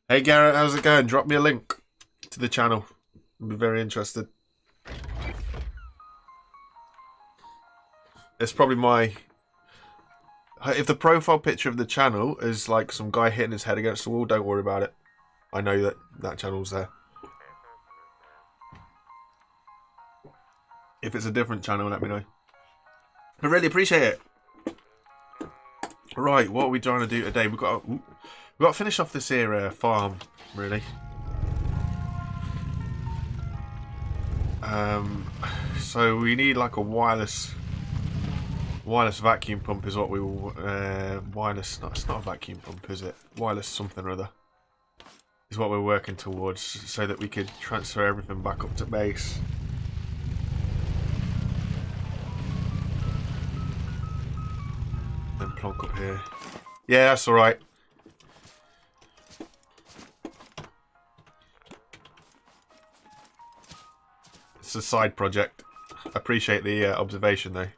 Hey Garrett, how's it going? Drop me a link to the channel. I'd be very interested. It's probably my... If the profile picture of the channel is like some guy hitting his head against the wall, don't worry about it. I know that that channel's there. If it's a different channel, let me know. I really appreciate it. Right, what are we trying to do today? We've got to finish off this here farm, really. So we need like a wireless vacuum pump is what we will wireless. No, it's not a vacuum pump, is it? Wireless something or other is what we're working towards, so that we could transfer everything back up to base. And plonk up here. Yeah, that's all right. It's a side project. Appreciate the observation though.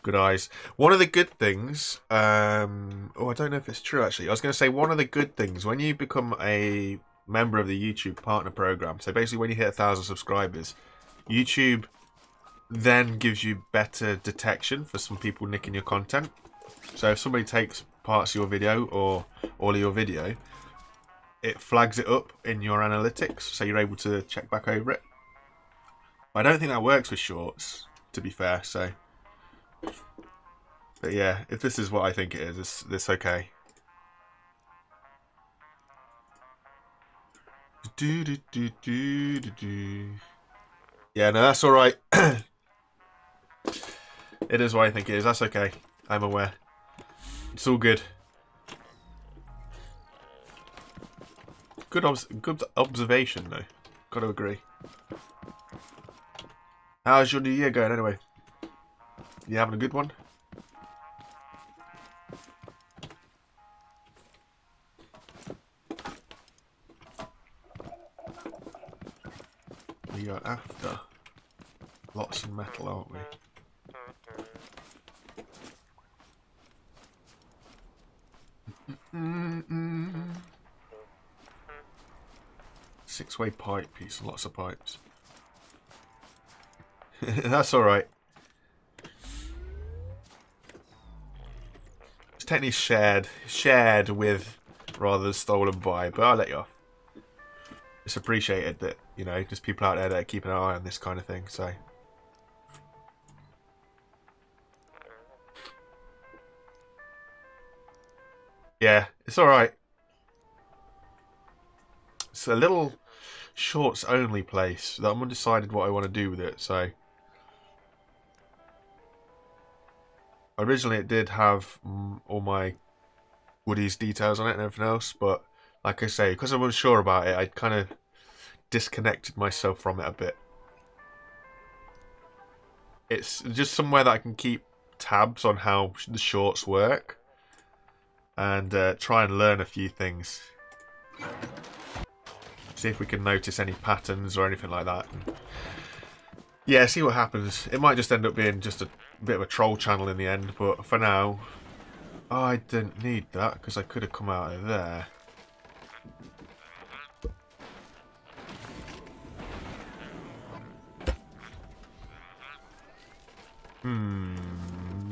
Good eyes. One of the good things, oh, I don't know if it's true actually. I was going to say one of the good things when you become a member of the YouTube Partner Program. So basically, when you hit 1,000 subscribers, YouTube then gives you better detection for some people nicking your content. So if somebody takes parts of your video or all of your video, it flags it up in your analytics, so you're able to check back over it. I don't think that works with shorts, to be fair. So. But yeah, if this is what I think it is, it's okay. Yeah, no, that's alright. It is what I think it is. That's okay. I'm aware. It's all good. Good observation, though. Gotta agree. How's your new year going, anyway? You having a good one? We are after lots of metal, aren't we? Six-way pipe piece, lots of pipes. That's alright. It's technically shared with rather than stolen by, but I'll let you off. It's appreciated that, you know, there's people out there that are keeping an eye on this kind of thing, so. Yeah, it's alright. It's a little shorts only place that I'm undecided what I want to do with it, so. Originally it did have all my Woody's details on it and everything else, but like I say, because I wasn't sure about it, I kind of disconnected myself from it a bit. It's just somewhere that I can keep tabs on how the shorts work and try and learn a few things. See if we can notice any patterns or anything like that. And yeah, see what happens. It might just end up being just a bit of a troll channel in the end, but for now, I didn't need that because I could have come out of there.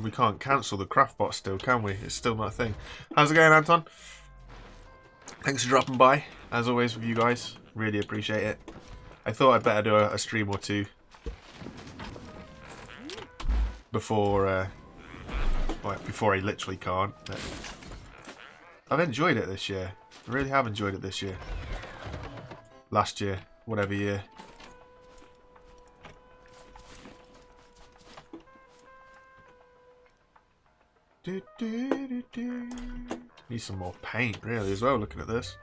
We can't cancel the craft bot still, can we? It's still not a thing. How's it going, Anton? Thanks for dropping by, as always, with you guys. Really appreciate it. I thought I'd better do a stream or two before before I literally can't. But I've enjoyed it this year. I really have enjoyed it this year. Last year, whatever year. Need some more paint, really, as well, looking at this.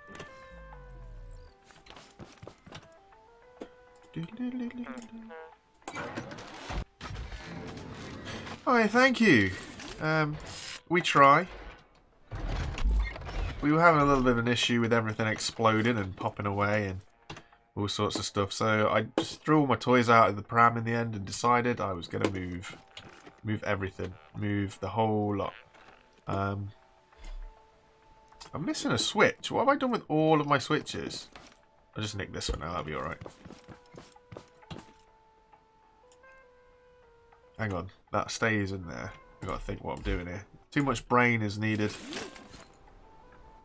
Alright, thank you. We try. We were having a little bit of an issue with everything exploding and popping away and all sorts of stuff, so I just threw all my toys out of the pram in the end and decided I was going to move everything. Move the whole lot. Oh, I'm missing a switch. What have I done with all of my switches? I'll just nick this for now. That'll be alright. Hang on. That stays in there. I've got to think what I'm doing here. Too much brain is needed.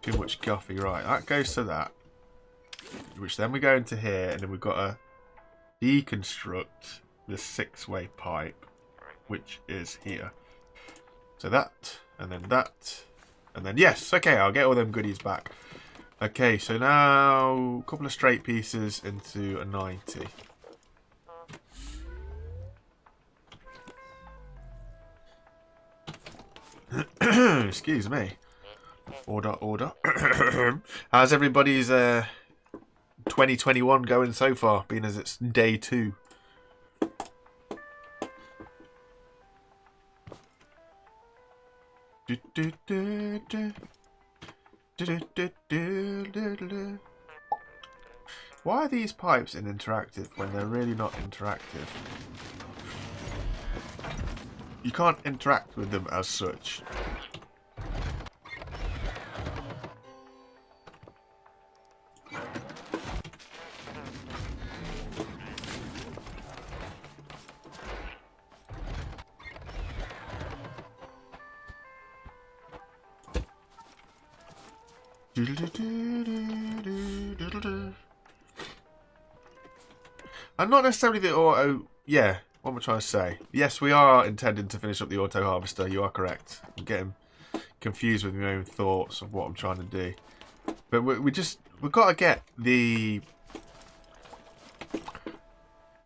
Too much guffy. Right, that goes to that. Which then we go into here, and then we've got to deconstruct this 6-way pipe, which is here. So that, and then that, and then yes, okay, I'll get all them goodies back. Okay, so now a couple of straight pieces into a 90. Excuse me. Order, order. How's everybody's 2021 going so far, being as it's day 2? Why are these pipes in interactive when they're really not interactive? You can't interact with them as such. And not necessarily the auto... Yeah, what am I trying to say? Yes, we are intending to finish up the auto harvester. You are correct. I'm getting confused with my own thoughts of what I'm trying to do. But we've got to get the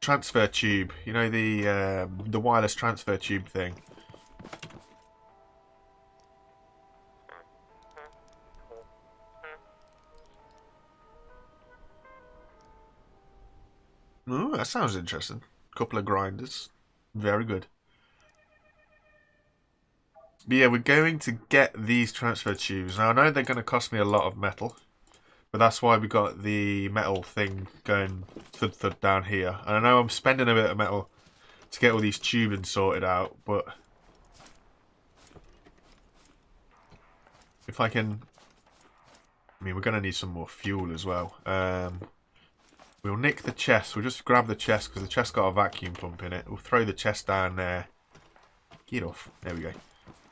transfer tube. You know, the wireless transfer tube thing. Oh, that sounds interesting. Couple of grinders. Very good. But yeah, we're going to get these transfer tubes. Now, I know they're going to cost me a lot of metal. But that's why we got the metal thing going thud down here. And I know I'm spending a bit of metal to get all these tubing sorted out. But if I can... I mean, we're going to need some more fuel as well. We'll nick the chest. We'll just grab the chest because the chest got a vacuum pump in it. We'll throw the chest down there. Get off. There we go.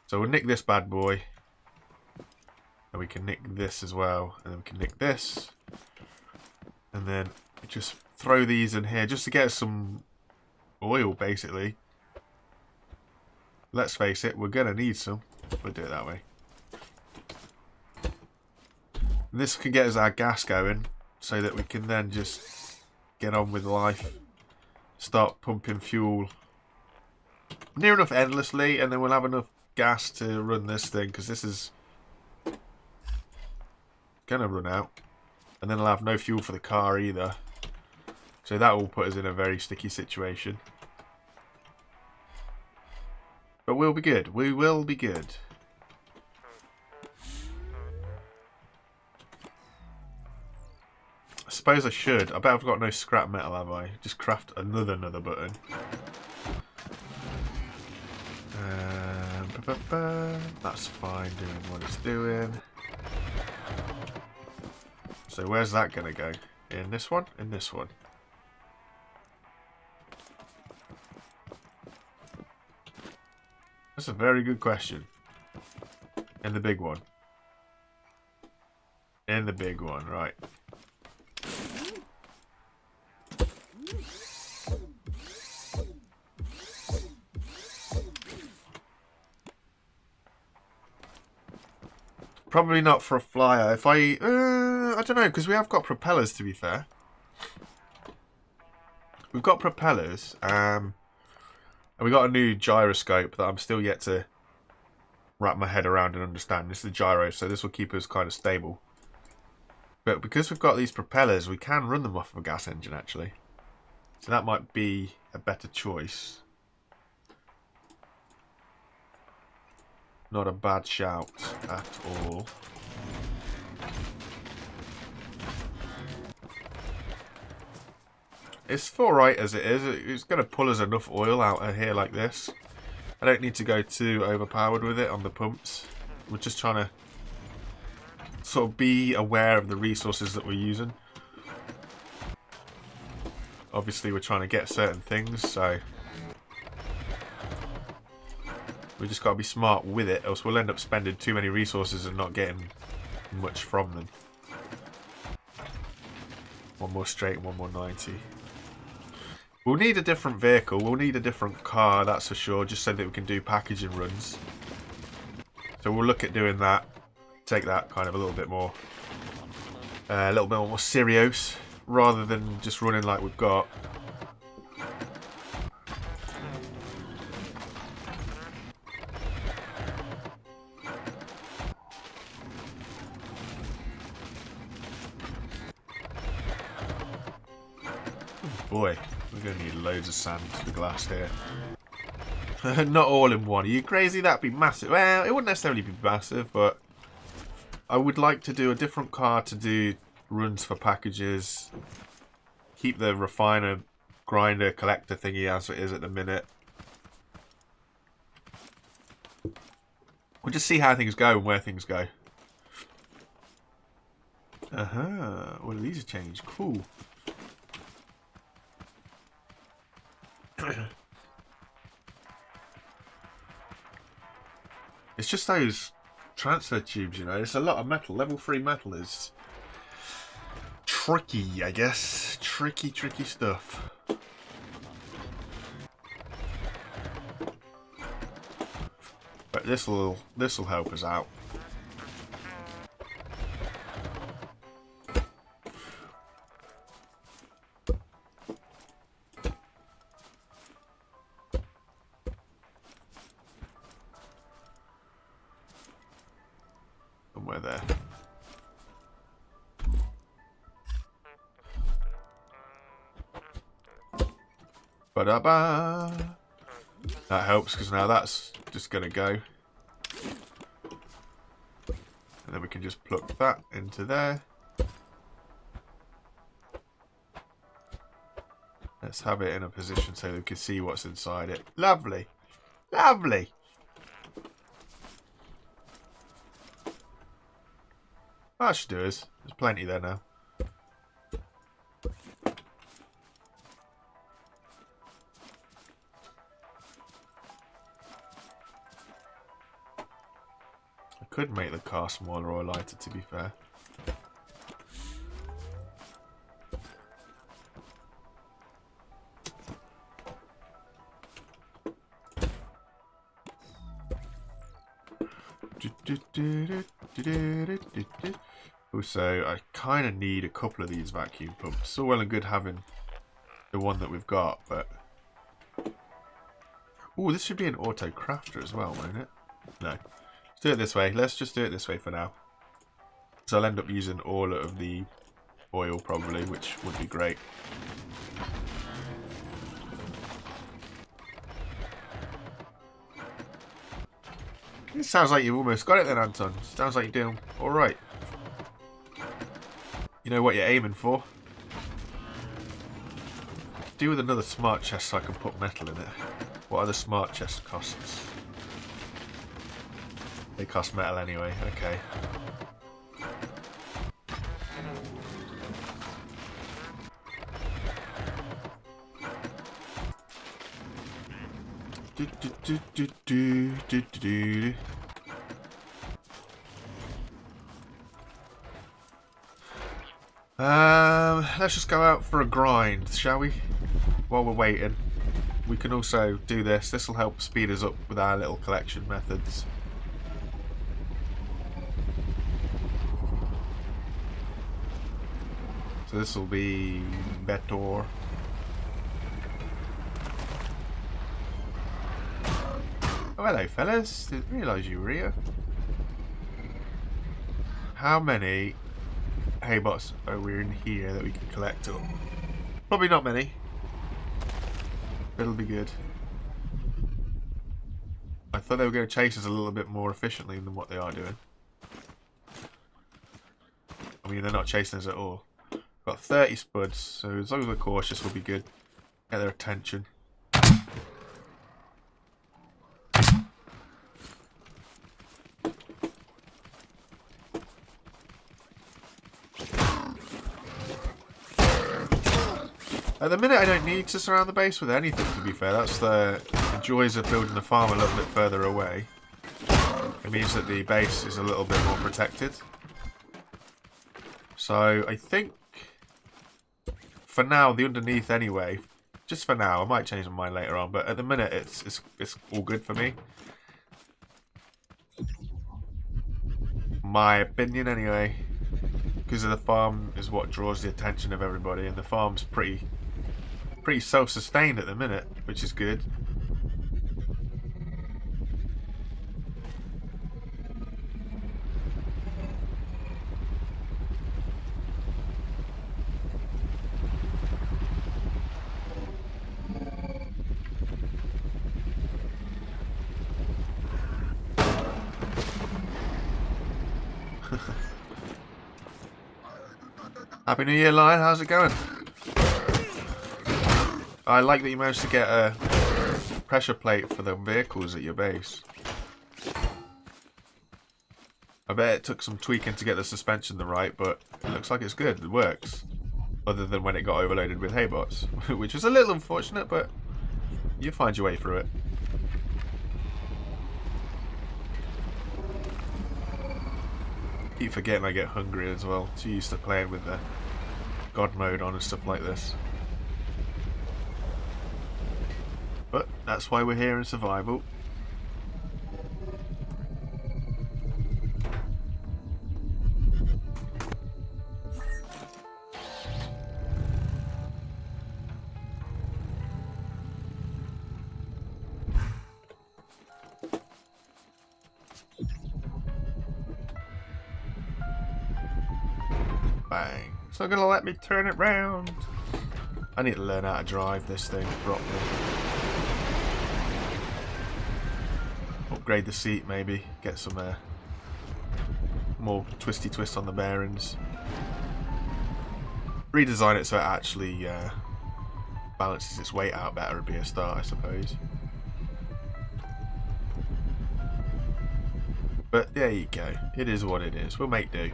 So we'll nick this bad boy. And we can nick this as well. And then we can nick this. And then just throw these in here just to get us some oil, basically. Let's face it, we're going to need some. We'll do it that way. And this can get us our gas going so that we can then just get on with life. Start pumping fuel near enough endlessly, and then we'll have enough gas to run this thing, because this is gonna run out, and then I'll have no fuel for the car either, so that will put us in a very sticky situation. But we'll be good. We will be good. I suppose I should. I bet I've got no scrap metal, have I? Just craft another button. That's fine, doing what it's doing. So where's that going to go? In this one? In this one. That's a very good question. In the big one. In the big one, right. Probably not for a flyer. If I don't know, because we have got propellers, to be fair. We've got propellers, and we got a new gyroscope that I'm still yet to wrap my head around and understand. This is the gyro, so this will keep us kind of stable. But because we've got these propellers, we can run them off of a gas engine, actually. So that might be a better choice. Not a bad shout at all. It's alright as it is. It's going to pull us enough oil out of here like this. I don't need to go too overpowered with it on the pumps. We're just trying to sort of be aware of the resources that we're using. Obviously, we're trying to get certain things, so we just got to be smart with it, else we'll end up spending too many resources and not getting much from them. One more straight and one more 90. We'll need a different vehicle. We'll need a different car, that's for sure, just so that we can do packaging runs. So we'll look at doing that. Take that kind of a little bit more serious, rather than just running like we've got. Boy, we're going to need loads of sand for the glass here. Not all in one. Are you crazy? That'd be massive. Well, it wouldn't necessarily be massive, but I would like to do a different car to do runs for packages. Keep the refiner, grinder, collector thingy as it is at the minute. We'll just see how things go and where things go. Well, these have changed. Cool. It's just those transfer tubes, you know. It's a lot of metal. Level 3 metal is tricky, I guess. Tricky stuff. But this'll help us out. Somewhere there. Ba-da-ba. That helps because now that's just going to go. And then we can just plug that into there. Let's have it in a position so we can see what's inside it. Lovely. Lovely. That should do us. There's plenty there now. I could make the car smaller or lighter, to be fair. Also, I kind of need a couple of these vacuum pumps. It's all well and good having the one that we've got, but... Oh, this should be an auto crafter as well, won't it? No. Let's do it this way. Let's just do it this way for now. So I'll end up using all of the oil probably, which would be great. It sounds like you've almost got it then, Anton. Sounds like you're doing alright. You know what you're aiming for. Do with another smart chest so I can put metal in it. What are the smart chest costs? They cost metal anyway, okay. Let's just go out for a grind, shall we? While we're waiting. We can also do this. This will help speed us up with our little collection methods. So this will be better. Oh, hello, fellas. Didn't realise you were here. How many haybots are we in here that we can collect up? Probably not many. It'll be good. I thought they were going to chase us a little bit more efficiently than what they are doing. I mean, they're not chasing us at all. Got 30 spuds, so as long as we're cautious, we'll be good. Get their attention. At the minute, I don't need to surround the base with anything, to be fair. That's the joys of building the farm a little bit further away. It means that the base is a little bit more protected. So, I think, for now, the underneath anyway, just for now, I might change my mind later on, but at the minute, it's all good for me. My opinion, anyway. Because of the farm is what draws the attention of everybody, and the farm's pretty self-sustained at the minute, which is good. Happy New Year, Lion. How's it going? I like that you managed to get a pressure plate for the vehicles at your base. I bet it took some tweaking to get the suspension right, but it looks like it's good. It works. Other than when it got overloaded with haybots, which was a little unfortunate, but you find your way through it. Keep forgetting I get hungry as well. Too used to playing with the God mode on and stuff like this. But that's why we're here in survival. Bang. It's not gonna let me turn it round. I need to learn how to drive this thing properly. Upgrade the seat maybe. Get some more twisty twist on the bearings. Redesign it so it actually balances its weight out better would be a start, I suppose. But there you go. It is what it is. We'll make do.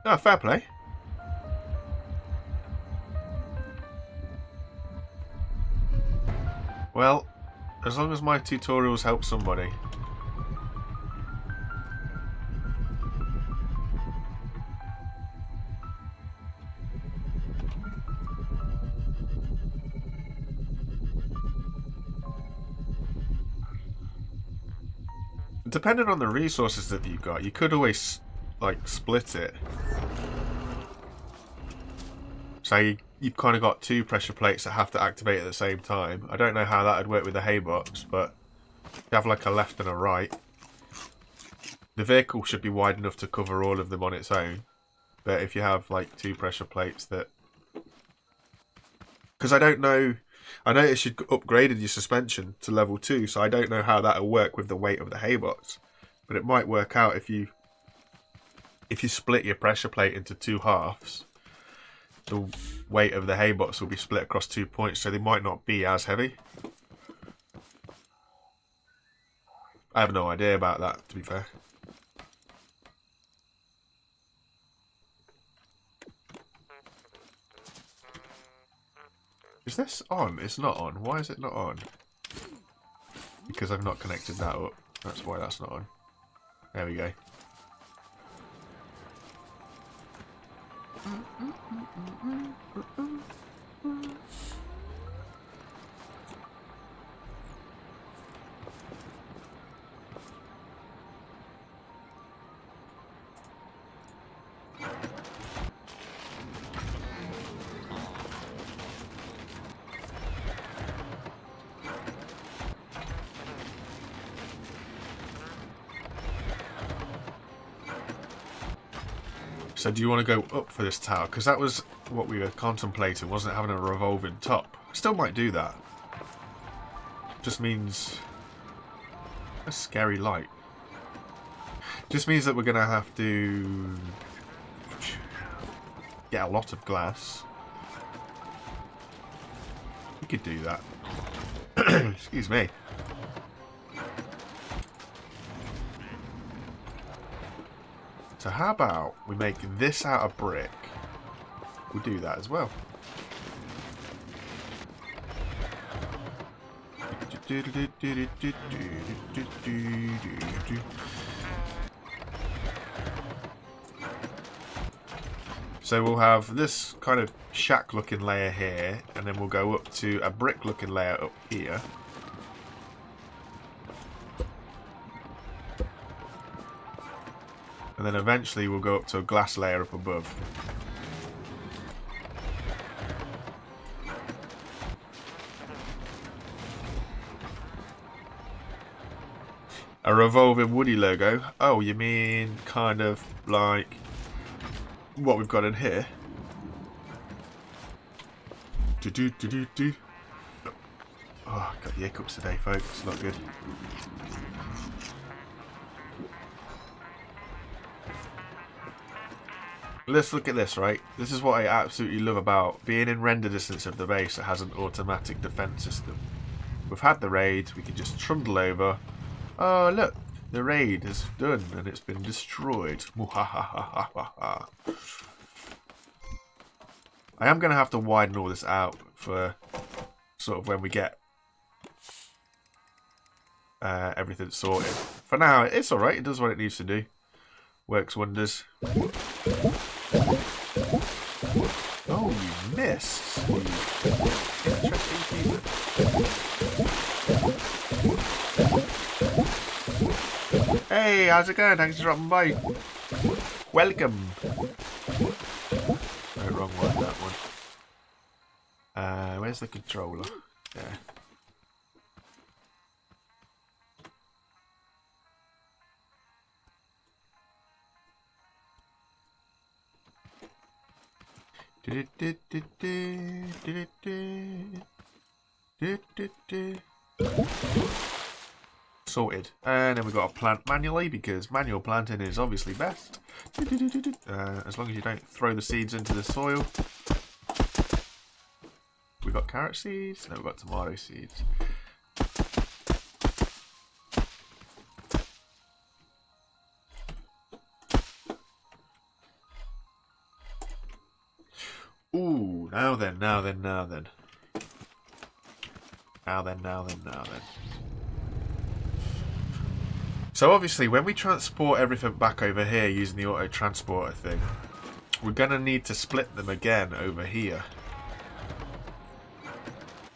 Oh, fair play. Well, as long as my tutorials help somebody. Depending on the resources that you've got, you could always, like, split it. So you've kind of got two pressure plates that have to activate at the same time. I don't know how that would work with the haybox, but you have like a left and a right. The vehicle should be wide enough to cover all of them on its own. But if you have like two pressure plates that... Because I don't know... I noticed you'd upgraded your suspension to level 2, so I don't know how that will work with the weight of the haybox. But it might work out if you split your pressure plate into two halves. The weight of the haybots will be split across 2 points, so they might not be as heavy. I have no idea about that, to be fair. Is this on? It's not on. Why is it not on? Because I've not connected that up. That's why that's not on. There we go. So do you want to go up for this tower? Because that was what we were contemplating, wasn't it? Having a revolving top. Still might do that. Just means... a scary light. Just means that we're going to have to... get a lot of glass. We could do that. Excuse me. So how about we make this out of brick? We'll do that as well. So we'll have this kind of shack looking layer here, and then we'll go up to a brick looking layer up here. And then eventually we'll go up to a glass layer up above. A revolving woody logo? Oh, you mean kind of like what we've got in here? Oh, got the hiccups today, folks. It's not good. Let's look at this, right? This is what I absolutely love about being in render distance of the base that has an automatic defense system. We've had the raid, we can just trundle over. Oh, look, the raid is done and it's been destroyed. I am going to have to widen all this out for sort of when we get everything sorted. For now, it's alright, it does what it needs to do. Works wonders. Oh, you missed. You interesting people. Hey, how's it going? Thanks for dropping by. Welcome. No, wrong one, that one. Where's the controller? There. Sorted. And then we've got to plant manually because manual planting is obviously best. As long as you don't throw the seeds into the soil. We've got carrot seeds. No, we've got tomato seeds. Ooh, now then. Now then. So obviously when we transport everything back over here using the auto transporter thing, we're going to need to split them again over here.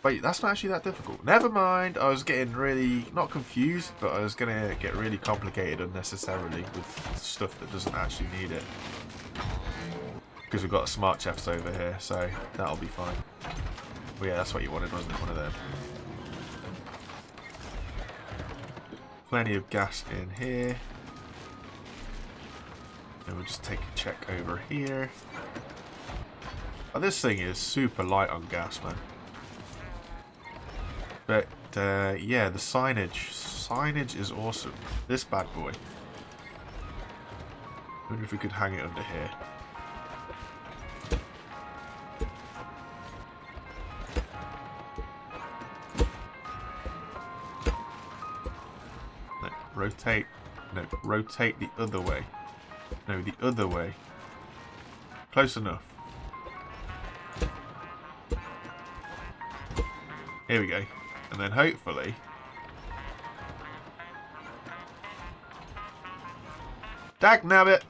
Wait, that's not actually that difficult. Never mind, I was getting really, not confused, but I was going to get really complicated unnecessarily with stuff that doesn't actually need it. Because we've got smart chefs over here, so that'll be fine. Well, yeah, that's what you wanted, wasn't it? One of them. Plenty of gas in here. And we'll just take a check over here. Oh, this thing is super light on gas, man. But, yeah, the signage. Signage is awesome. This bad boy. I wonder if we could hang it under here. Rotate. No, rotate the other way. No, the other way. Close enough. Here we go. And then hopefully... Dagnabbit!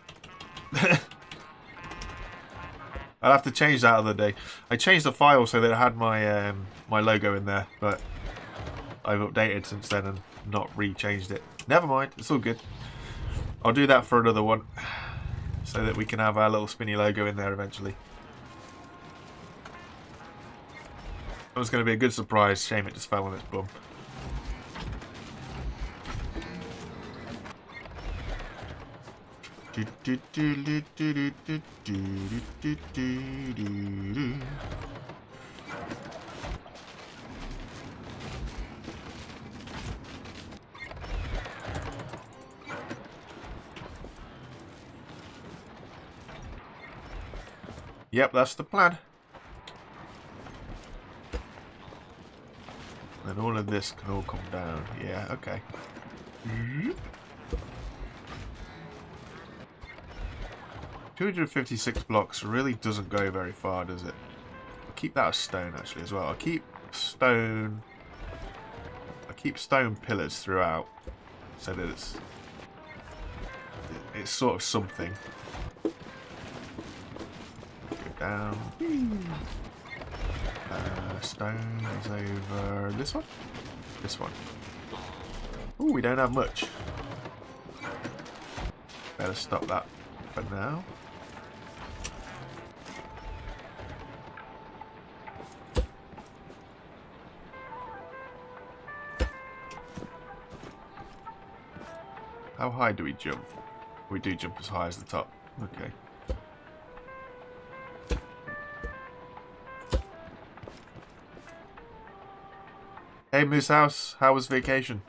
I'll have to change that other day. I changed the file so that it had my my logo in there, but I've updated since then and not re-changed it. Never mind, it's all good. I'll do that for another one, so that we can have our little spinny logo in there eventually. It was going to be a good surprise, shame it just fell on its bum. Yep, that's the plan. And all of this can all come down. Yeah, okay. 256 blocks really doesn't go very far, does it? I'll keep that as stone actually as well. I'll keep stone pillars throughout, so that it's sort of something. Go down. Stone is over this one. This one. Ooh, we don't have much. Better stop that for now. How high do we jump? We do jump as high as the top. Okay. Hey Moose House, how was vacation?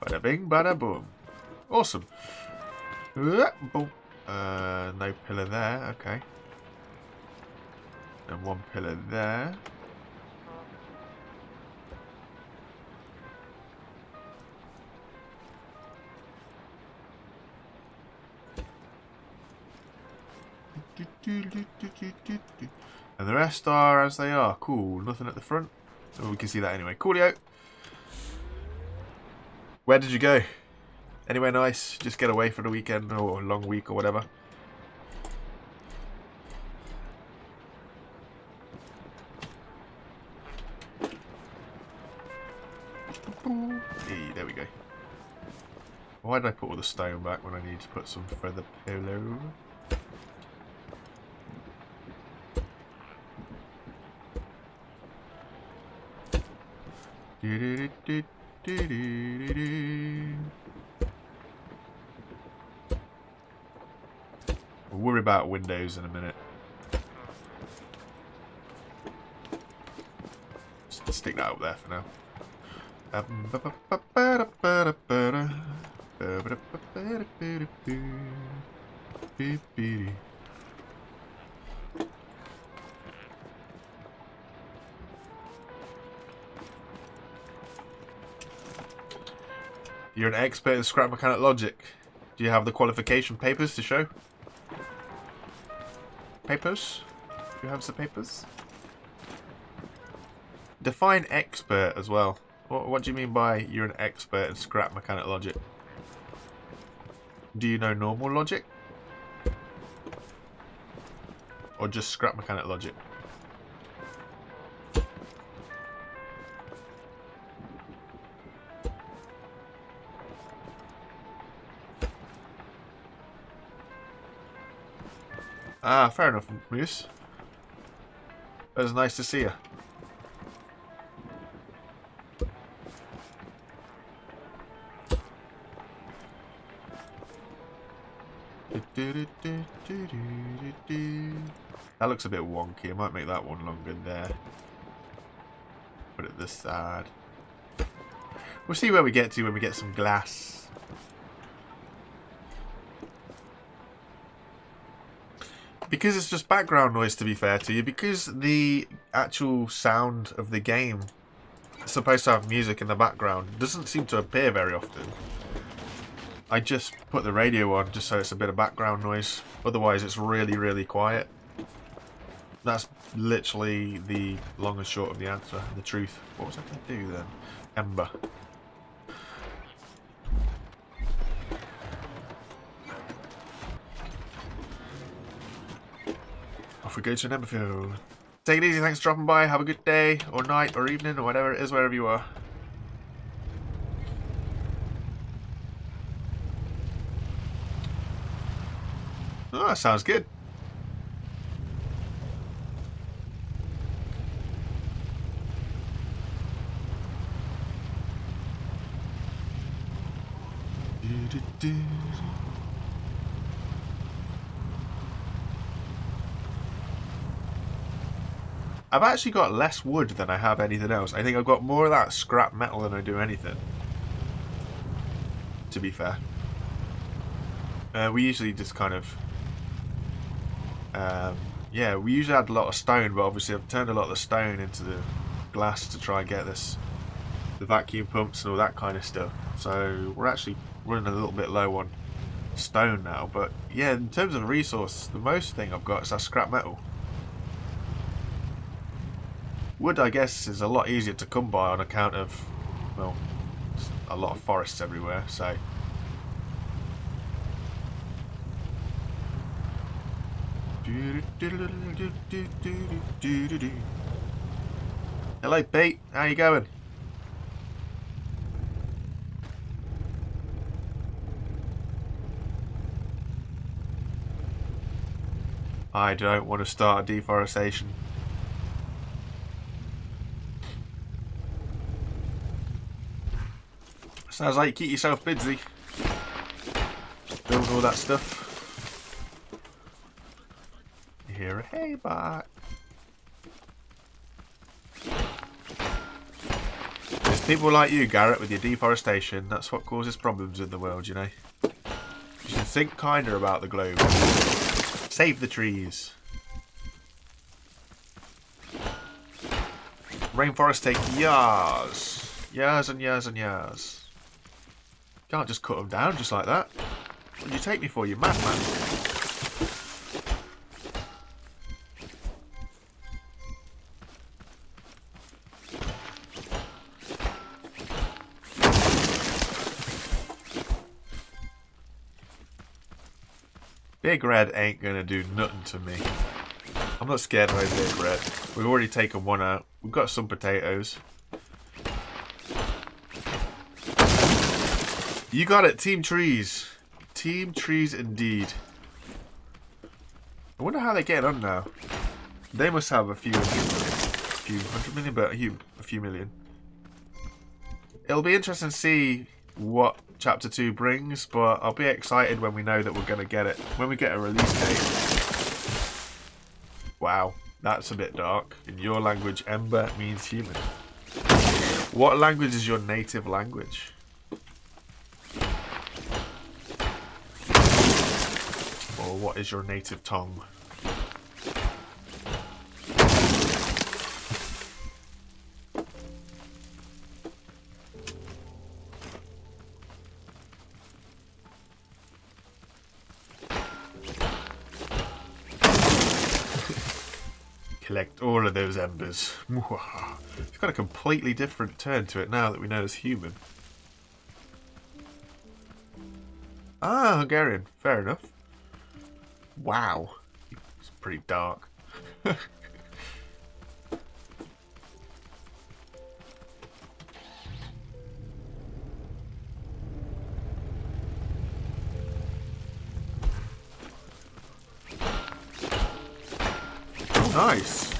Bada bing, bada boom. Awesome. Boom. No pillar there, okay. And one pillar there. And the rest are as they are. Cool. Nothing at the front. Oh, we can see that anyway. Coolio. Where did you go? Anywhere nice? Just get away for the weekend or a long week or whatever. Hey, there we go. Why did I put all the stone back when I need to put some for the pillow? We'll worry about windows in a minute. Just stick that up there for now. You're an expert in scrap mechanic logic. Do you have the qualification papers to show? Papers? Do you have the papers? Define expert as well. What do you mean by you're an expert in scrap mechanic logic? Do you know normal logic? Or just scrap mechanic logic? Ah, fair enough, Moose. It was nice to see you. That looks a bit wonky. I might make that one longer there. Put it this side. We'll see where we get to when we get some glass. Because it's just background noise, to be fair to you, because the actual sound of the game is supposed to have music in the background, it doesn't seem to appear very often. I just put the radio on just so it's a bit of background noise. Otherwise it's really, really quiet. That's literally the long and short of the answer, the truth. What was I going to do then? Ember. Off we go to an Emberfield. Take it easy, thanks for dropping by. Have a good day, or night, or evening, or whatever it is, wherever you are. Oh, that sounds good. I've actually got less wood than I have anything else. I think I've got more of that scrap metal than I do anything. To be fair. We usually just kind of... yeah, we usually add a lot of stone, but obviously I've turned a lot of the stone into the glass to try and get this, the vacuum pumps and all that kind of stuff. So we're actually running a little bit low on stone now. But yeah, in terms of resource, the most thing I've got is that scrap metal. Wood, I guess, is a lot easier to come by on account of, well, a lot of forests everywhere, so... Hello, Pete. How you going? I don't want to start a deforestation. Sounds like you keep yourself busy. Build all that stuff. You hear a hay bark. There's people like you, Garrett, with your deforestation. That's what causes problems in the world, you know. You should think kinder about the globe. Save the trees. Rainforests take years. Years and years and years. Can't just cut them down just like that. What do you take me for, you madman? Big Red ain't gonna do nothing to me. I'm not scared of Big Red. We've already taken one out. We've got some potatoes. You got it, Team Trees. Team Trees indeed. I wonder how they're getting on now. They must have a few hundred million, but a few million. It'll be interesting to see what Chapter 2 brings, but I'll be excited when we know that we're going to get it. When we get a release date. Wow, that's a bit dark. In your language, Ember means human. What language is your native language? Or what is your native tongue? Collect all of those embers. It's got a completely different turn to it now that we know it's human. Ah, Hungarian. Fair enough. Wow. It's pretty dark. Nice.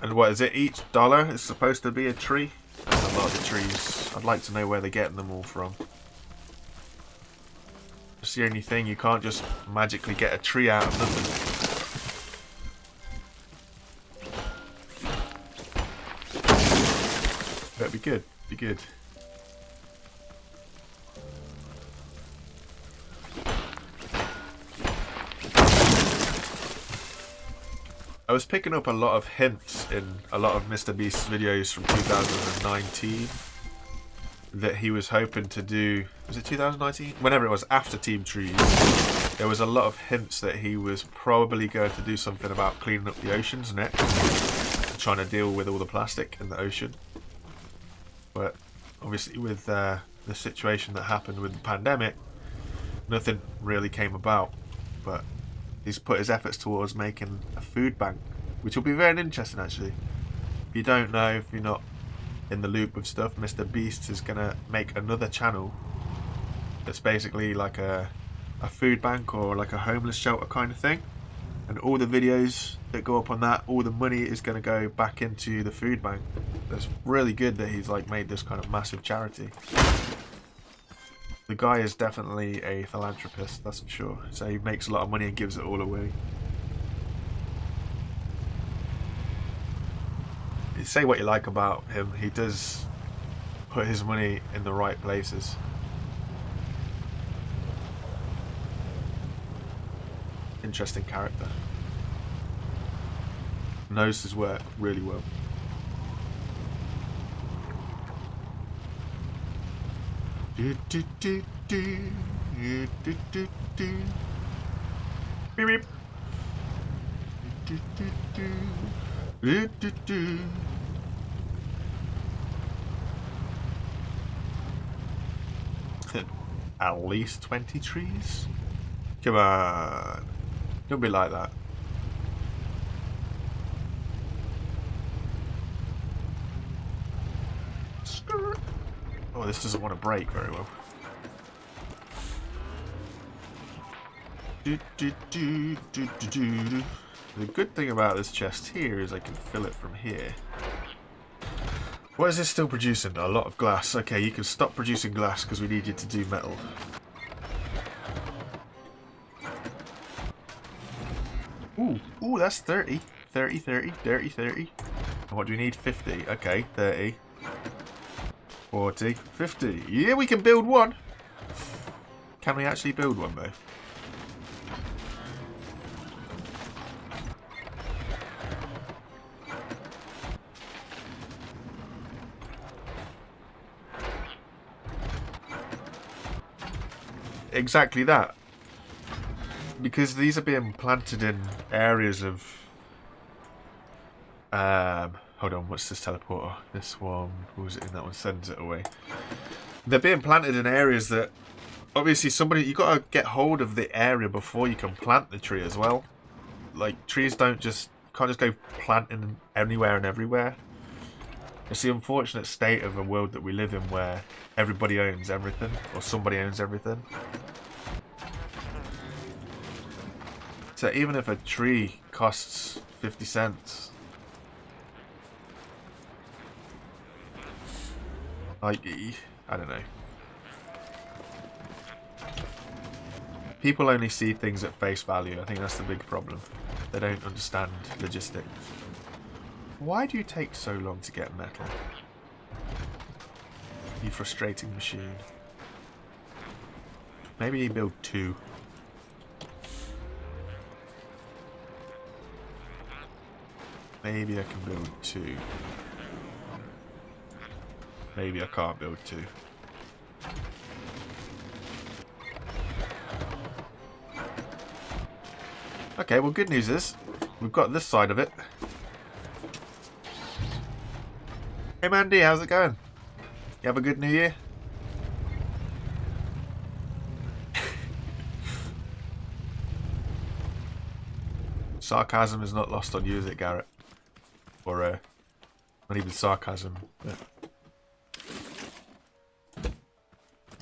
And what is it? Each dollar is supposed to be a tree? That's a lot of trees. I'd like to know where they're getting them all from. It's the only thing, you can't just magically get a tree out of nothing. That'd be good. Be good. I was picking up a lot of hints in a lot of Mr. Beast's videos from 2019 that he was hoping to do. Was it 2019? Whenever it was after Team Trees, there was a lot of hints that he was probably going to do something about cleaning up the oceans next, trying to deal with all the plastic in the ocean. But obviously with the situation that happened with the pandemic, nothing really came about. But he's put his efforts towards making a food bank, which will be very interesting actually. If you don't know, if you're not in the loop of stuff, Mr. Beast is going to make another channel that's basically like a food bank or like a homeless shelter kind of thing. And all the videos that go up on that, all the money is going to go back into the food bank. It's really good that he's like made this kind of massive charity. The guy is definitely a philanthropist, that's for sure. So he makes a lot of money and gives it all away. You say what you like about him, he does put his money in the right places. Interesting character. Knows his work really well. Do, do, do, do, do, do, do, do. Beep, beep. Do, do, do, do, do, do. At least 20 trees? Come on. Don't be like that. Skirt. Oh, this doesn't want to break very well. Do, do, do, do, do, do. The good thing about this chest here is I can fill it from here. What is this still producing? A lot of glass. Okay, you can stop producing glass because we need you to do metal. Ooh, that's 30. 30, 30, dirty 30. And what do we need? 50. Okay, 30. 40, 50. Yeah, we can build one. Can we actually build one, though? Exactly that. Because these are being planted in areas of... hold on, what's this teleporter? This one, what was it in that one? Sends it away. They're being planted in areas that... Obviously, you got to get hold of the area before you can plant the tree as well. Like, trees can't just go planting anywhere and everywhere. It's the unfortunate state of a world that we live in where everybody owns everything, or somebody owns everything. So even if a tree costs 50 cents, like, I don't know. People only see things at face value. I think that's the big problem. They don't understand logistics. Why do you take so long to get metal? You frustrating machine. Maybe you build 2. Maybe I can build 2. Maybe I can't build 2. Okay, well, good news is we've got this side of it. Hey Mandy, how's it going? You have a good New Year? Sarcasm is not lost on you, is it, Garrett? Or, not even sarcasm. But...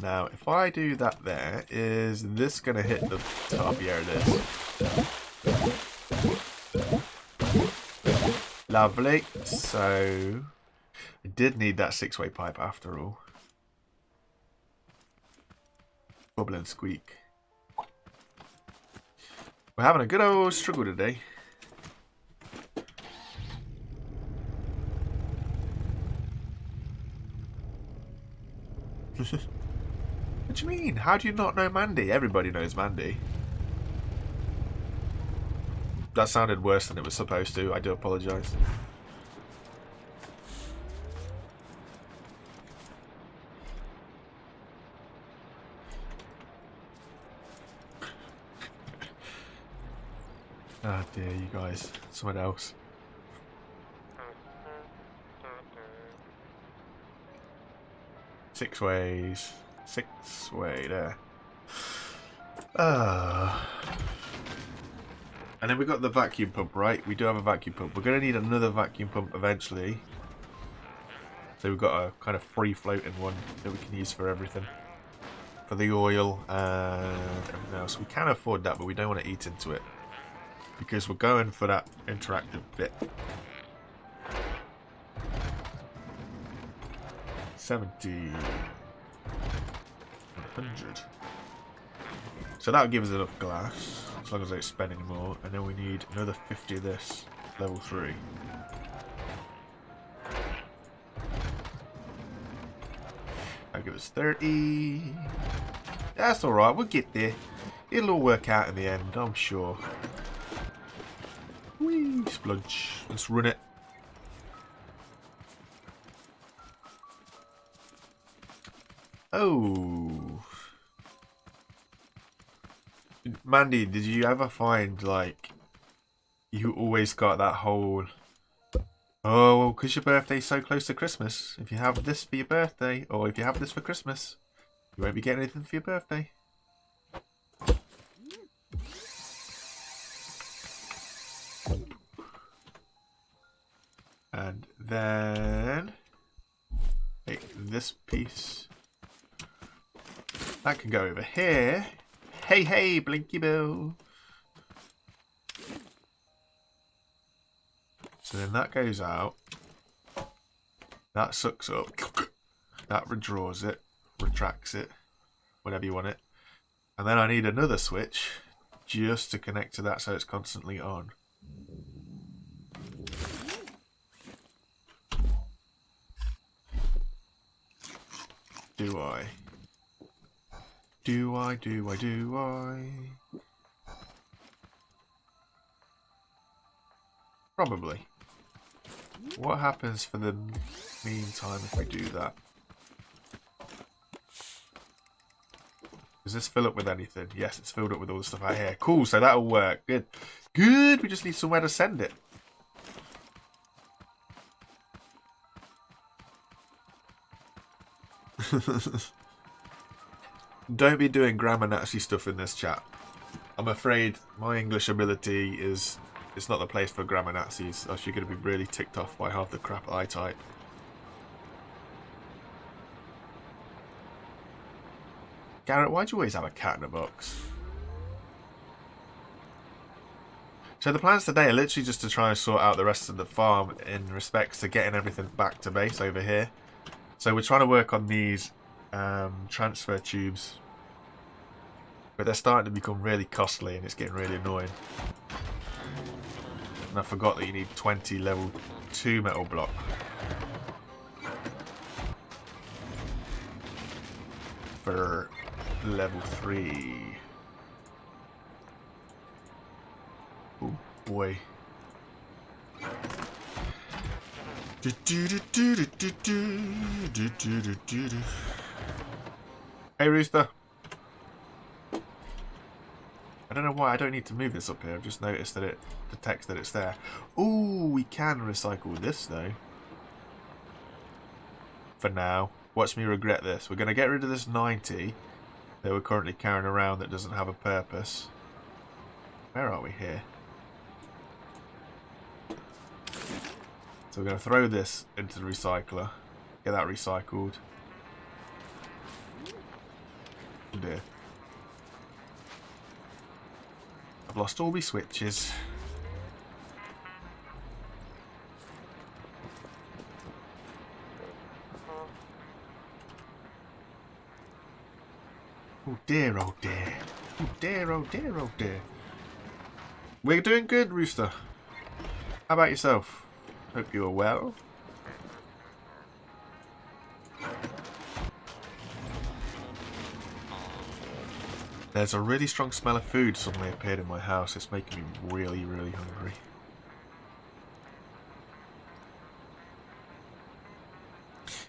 Now, if I do that there, is this going to hit the top? Yeah, it is. Lovely. So... I did need that 6-way pipe after all. Bubble and squeak. We're having a good old struggle today. What do you mean? How do you not know Mandy? Everybody knows Mandy. That sounded worse than it was supposed to. I do apologise. Oh dear, you guys. Someone else. Six ways. 6-way there. And then we got the vacuum pump, right? We do have a vacuum pump. We're going to need another vacuum pump eventually. So we've got a kind of free floating one that we can use for everything. For the oil and everything else. We can afford that, but we don't want to eat into it. Because we're going for that interactive bit. 70. 100. So that'll give us enough glass. As long as I don't spend any more. And then we need another 50 of this. Level 3. That'll give us 30. That's alright, we'll get there. It'll all work out in the end, I'm sure. Whee! Spludge. Let's run it. Oh. Mandy, did you ever find, like, you always got that whole... Oh, well, because your birthday's so close to Christmas. If you have this for your birthday, or if you have this for Christmas, you won't be getting anything for your birthday. And then... take this piece. That can go over here. Hey, hey, Blinky Bill. So then that goes out. That sucks up. That withdraws it. Retracts it. Whatever you want it. And then I need another switch just to connect to that so it's constantly on. Do I? Do I? Do I? Do I? Probably. What happens for the meantime if I do that? Does this fill up with anything? Yes, it's filled up with all the stuff out here. Cool, so that'll work. Good. Good, we just need somewhere to send it. Don't be doing grammar Nazi stuff in this chat. I'm afraid my English ability is... it's not the place for grammar Nazis, else you're going to be really ticked off by half the crap I type. Garrett, why'd you always have a cat in a box? So the plans today are literally just to try and sort out the rest of the farm in respects to getting everything back to base over here. So we're trying to work on these transfer tubes. But they're starting to become really costly and it's getting really annoying. And I forgot that you need 20 level 2 metal block. For level 3. Oh boy. Hey Rooster. I don't know why I don't need to move this up here. I've just noticed that it detects that it's there. Ooh, we can recycle this though. For now. Watch me regret this. We're going to get rid of this 90 that we're currently carrying around that doesn't have a purpose. Where are we here? So we're going to throw this into the recycler. Get that recycled. Oh dear. I've lost all my switches. Oh dear, oh dear. Oh dear, oh dear, oh dear. We're doing good, Rooster. How about yourself? Hope you are well. There's a really strong smell of food suddenly appeared in my house. It's making me really, really hungry.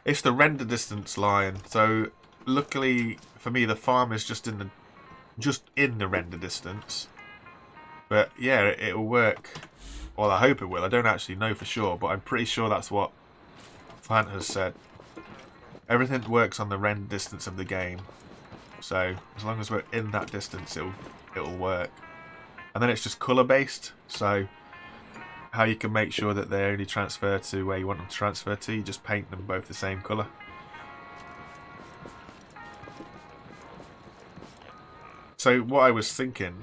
It's the render distance line. So luckily for me, the farm is just in the render distance. But yeah, it'll work. Well, I hope it will. I don't actually know for sure, but I'm pretty sure that's what Plant has said. Everything works on the render distance of the game. So as long as we're in that distance, it'll work. And then it's just colour based. So how you can make sure that they only transfer to where you want them to transfer to, you just paint them both the same colour. So what I was thinking,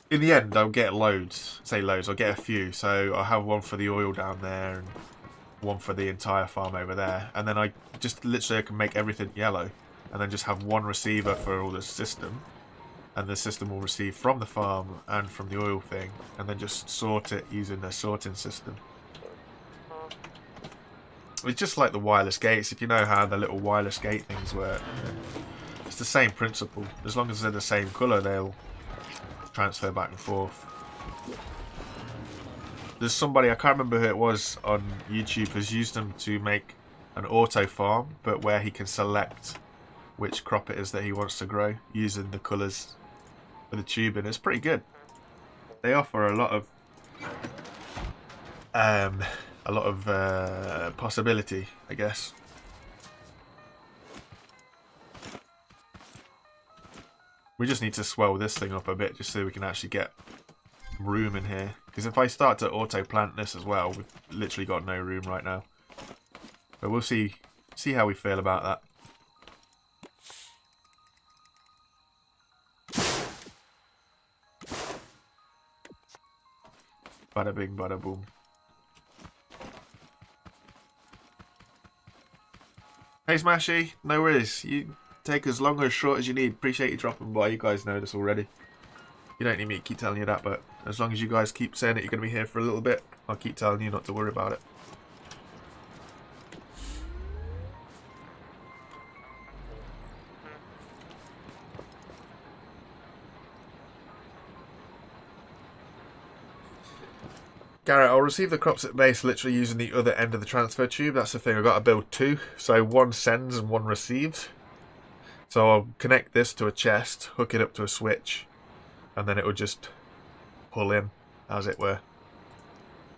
in the end I'll get loads, I'll get a few, so I'll have one for the oil down there and one for the entire farm over there, and then I can make everything yellow and then just have one receiver for all the system, and the system will receive from the farm and from the oil thing, and then just sort it using the sorting system. It's just like the wireless gates, if you know how the little wireless gate things work. It's the same principle. As long as they're the same colour, they'll transfer back and forth. There's somebody, I can't remember who it was on YouTube, has used them to make an auto farm, but where he can select which crop it is that he wants to grow using the colours for the tubing. It's pretty good. They offer a lot of possibility, I guess. We just need to swell this thing up a bit just so we can actually get room in here. Because if I start to auto plant this as well, we've literally got no room right now. But we'll see how we feel about that. Bada bing, bada boom. Hey Smashy, no worries. You take as long or as short as you need. Appreciate you dropping by. You guys know this already. You don't need me to keep telling you that, but as long as you guys keep saying that you're going to be here for a little bit, I'll keep telling you not to worry about it. Garrett, I'll receive the crops at base literally using the other end of the transfer tube. That's the thing, I've got to build two. So one sends and one receives. So I'll connect this to a chest, hook it up to a switch, and then it will just pull in, as it were.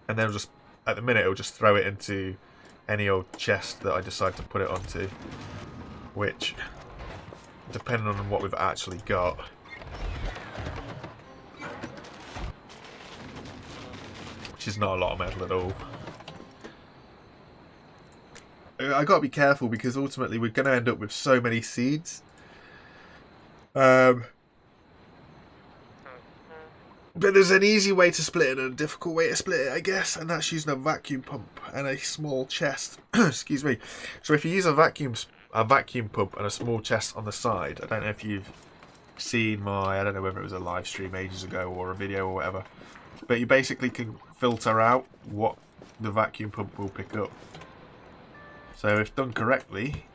And then just, at the minute, it'll just throw it into any old chest that I decide to put it onto. Which, depending on what we've actually got, which is not a lot of metal at all. I gotta be careful because ultimately we're gonna end up with so many seeds. But there's an easy way to split it and a difficult way to split it, I guess, and that's using a vacuum pump and a small chest. Excuse me. So if you use a vacuum pump and a small chest on the side, I don't know if you've seen my, I don't know whether it was a live stream ages ago or a video or whatever, but you basically can filter out what the vacuum pump will pick up. So if done correctly,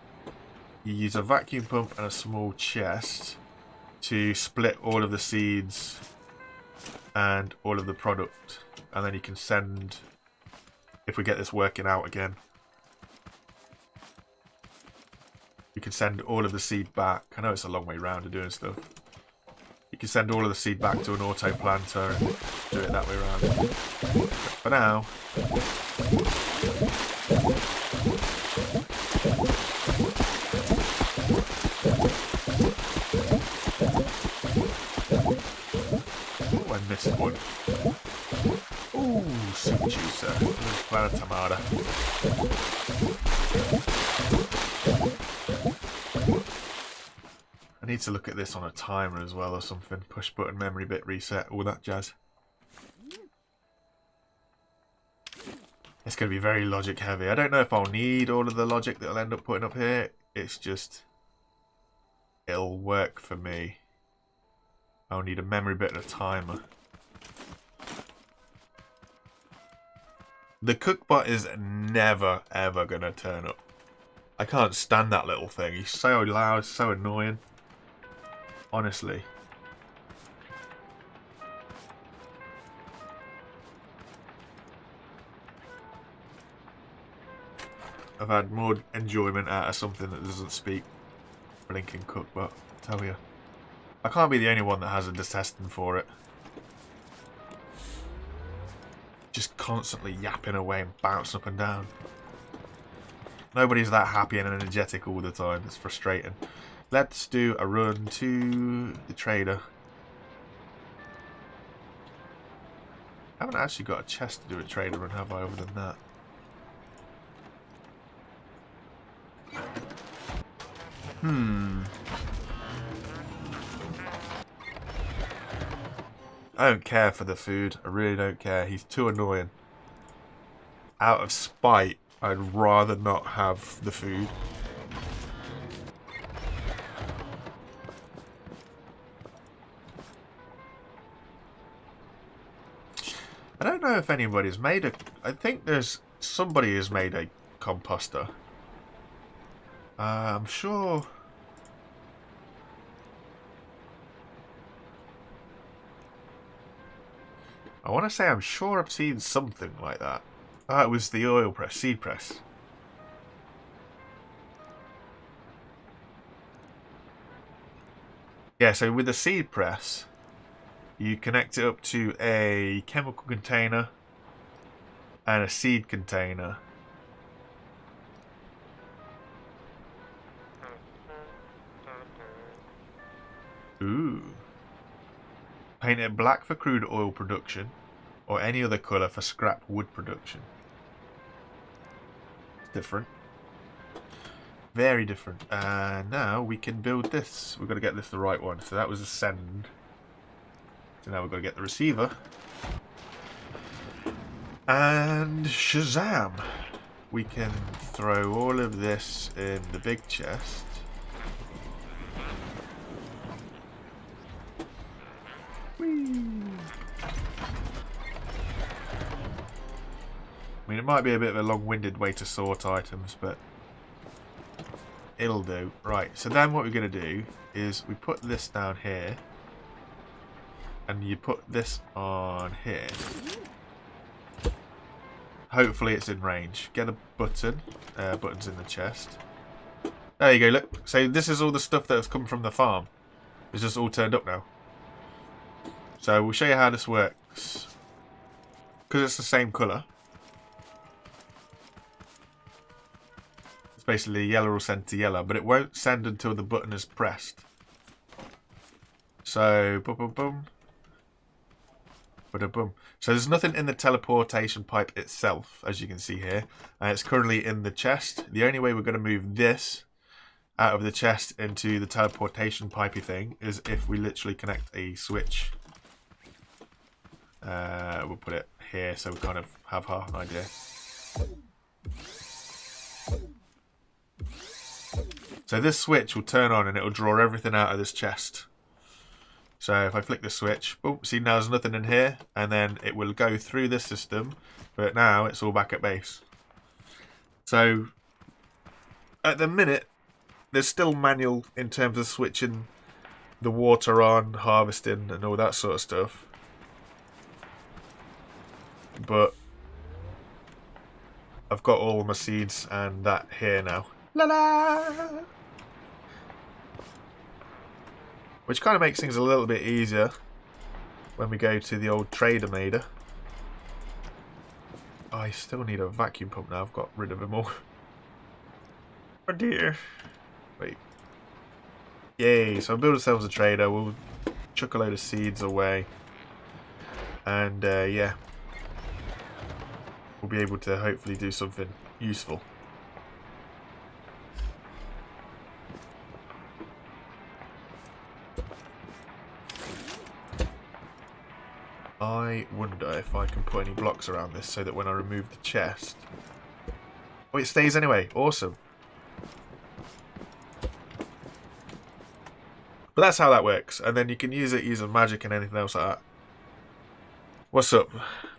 you use a vacuum pump and a small chest to split all of the seeds and all of the product, and then you can send, if we get this working out again, you can send all of the seed back. I know it's a long way round of doing stuff. You can send all of the seed back to an auto planter and do it that way around. But for now, oh, I missed one. Ooh, super juicer. Plant a tomato. I need to look at this on a timer as well or something. Push button, memory bit reset, all that jazz. It's going to be very logic heavy. I don't know if I'll need all of the logic that I'll end up putting up here. It's just, it'll work for me. I'll need a memory bit and a timer. The cookbot is never ever going to turn up. I can't stand that little thing. He's so loud, so annoying. Honestly. I've had more enjoyment out of something that doesn't speak. Blinking cookbot, tell you. I can't be the only one that has a detesting for it. Just constantly yapping away and bouncing up and down. Nobody's that happy and energetic all the time. It's frustrating. Let's do a run to the trader. I haven't actually got a chest to do a trader run, have I, other than that? I don't care for the food. I really don't care. He's too annoying. Out of spite, I'd rather not have the food. I don't know if anybody's made a... I think there's... Somebody has made a composter. I'm sure... I want to say I'm sure I've seen something like that. Ah, it was the oil press, seed press. Yeah, so with the seed press, you connect it up to a chemical container and a seed container. Ooh. Paint it black for crude oil production, or any other colour for scrap wood production. Different. Very different. And now we can build this. We've got to get this the right one. So that was a send. So now we've got to get the receiver. And Shazam! We can throw all of this in the big chest. Whee! I mean, it might be a bit of a long-winded way to sort items, but it'll do. Right, so then what we're going to do is we put this down here, and you put this on here. Hopefully it's in range. Get a button. Button's in the chest. There you go, look. So this is all the stuff that's come from the farm. It's just all turned up now. So we'll show you how this works. Because it's the same colour. It's basically yellow will send to yellow, but it won't send until the button is pressed. So, boom, boom, boom. Boom. So there's nothing in the teleportation pipe itself, as you can see here. It's currently in the chest. The only way we're going to move this out of the chest into the teleportation pipey thing is if we literally connect a switch. We'll put it here so we kind of have half an idea. So this switch will turn on and it will draw everything out of this chest. So if I flick the switch, boom, see now there's nothing in here, and then it will go through this system, but now it's all back at base. So at the minute, there's still manual in terms of switching the water on, harvesting and all that sort of stuff. But I've got all my seeds and that here now. La la! Which kind of makes things a little bit easier when we go to the old trader mader. I still need a vacuum pump now. I've got rid of them all. Oh dear. Wait. Yay. So I'll build ourselves a trader. We'll chuck a load of seeds away. And yeah. We'll be able to hopefully do something useful. I wonder if I can put any blocks around this so that when I remove the chest... Oh, it stays anyway. Awesome. But that's how that works. And then you can use it using magic and anything else like that. What's up?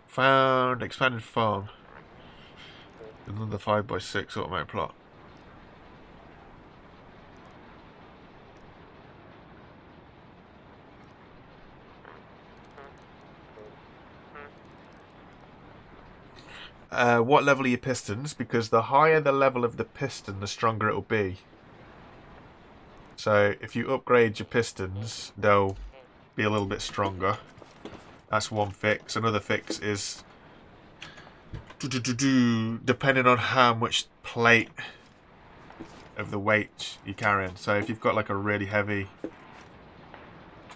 Found expanded farm. Another 5x6 automatic plot. What level are your pistons? Because the higher the level of the piston, the stronger it will be. So if you upgrade your pistons, they'll be a little bit stronger. That's one fix. Another fix is depending on how much plate of the weight you're carrying. So if you've got like a really heavy...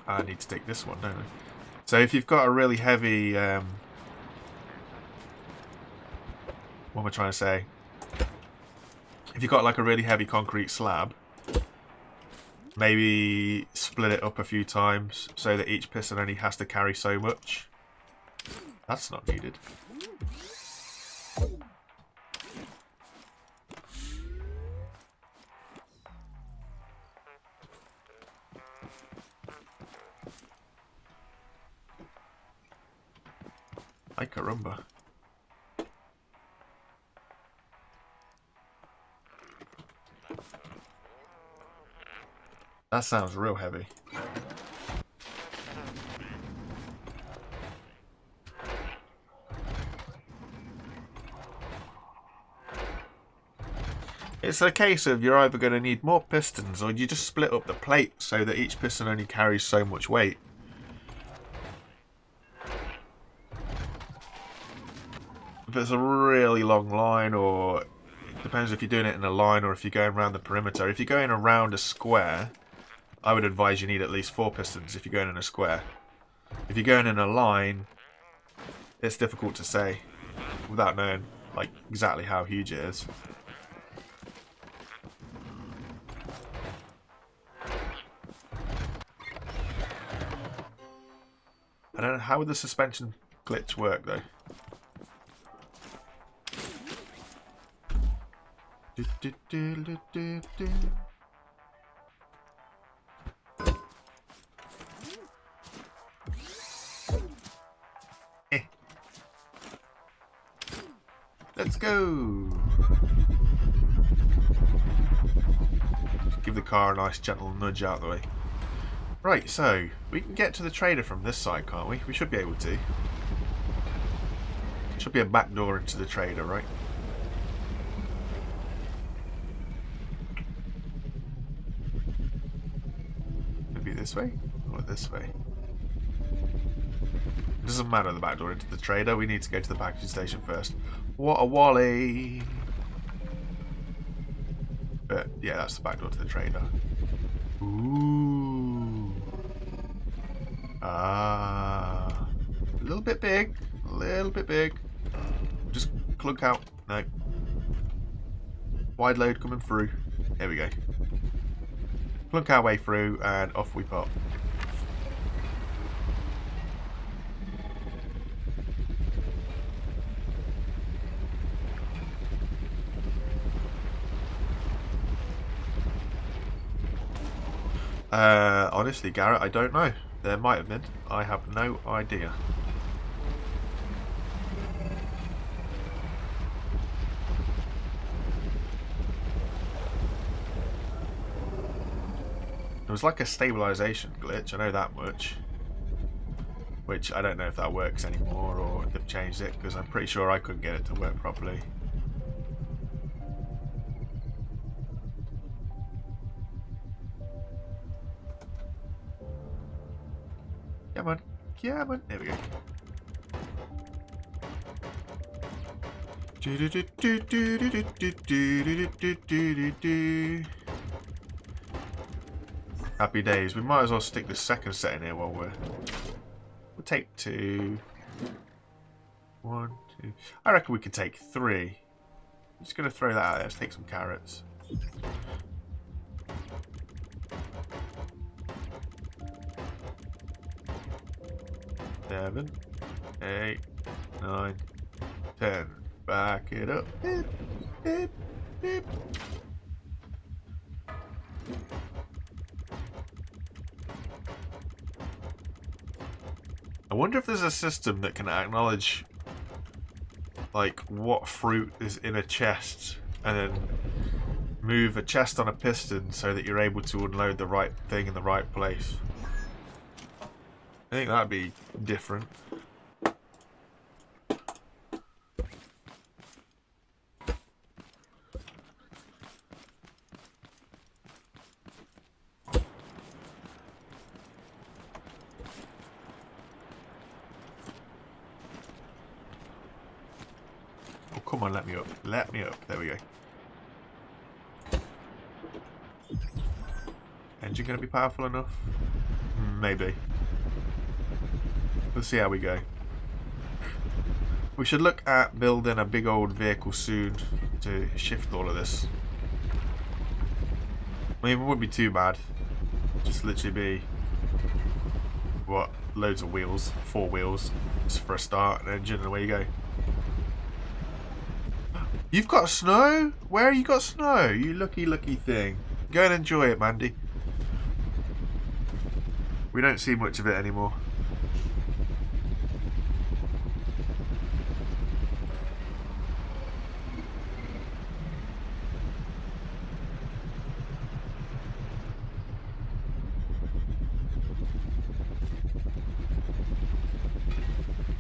I need to take this one, don't I? So if you've got a really heavy... what am I trying to say? If you've got like a really heavy concrete slab, maybe split it up a few times so that each piston only has to carry so much. That's not needed. Ay caramba. That sounds real heavy. it's a case of you're either going to need more pistons or you just split up the plate so that each piston only carries so much weight. If it's a really long line, or it depends if you're doing it in a line or if you're going around the perimeter. If you're going around a square, I would advise you need at least 4 pistons if you're going in a square. If you're going in a line, it's difficult to say without knowing like exactly how huge it is. I don't know, how would the suspension glitch work though? Let's go! Give the car a nice gentle nudge out of the way. Right, so we can get to the trader from this side, can't we? We should be able to. Should be a back door into the trader, right? Maybe this way or this way. It doesn't matter the back door into the trader. We need to go to the packaging station first. What a wally! But yeah, that's the back door to the trader. Ooh. Ah. A little bit big. A little bit big. Just clunk out. No. Wide load coming through. Here we go. Clunk our way through and off we pop. Honestly, Garrett, I don't know. There might have been. I have no idea. It was like a stabilization glitch, I know that much. Which I don't know if that works anymore or if they've changed it, because I'm pretty sure I couldn't get it to work properly. Come on, come on. There we go. Happy days. We might as well stick the second set in here while we'll take 2. 1, 2. I reckon we could take 3. I'm just going to throw that out there. Let's take some carrots. 7, 8, 9, 10. Back it up. Beep, beep, beep. I wonder if there's a system that can acknowledge like what fruit is in a chest and then move a chest on a piston so that you're able to unload the right thing in the right place. I think that'd be different. Oh, come on, let me up. Let me up. There we go. Engine gonna be powerful enough? Maybe. Let's see how we go. We should look at building a big old vehicle soon to shift all of this. I mean, it wouldn't be too bad. Just literally be, what, loads of wheels, 4 wheels, just for a start, an engine, and away you go. You've got snow? Where you got snow? You lucky, lucky thing. Go and enjoy it, Mandy. We don't see much of it anymore.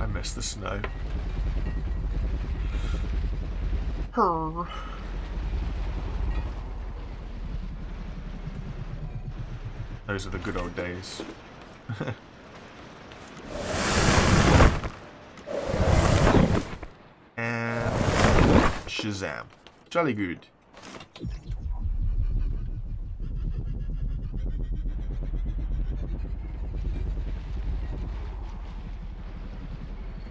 I miss the snow. Those are the good old days. And Shazam. Jolly good.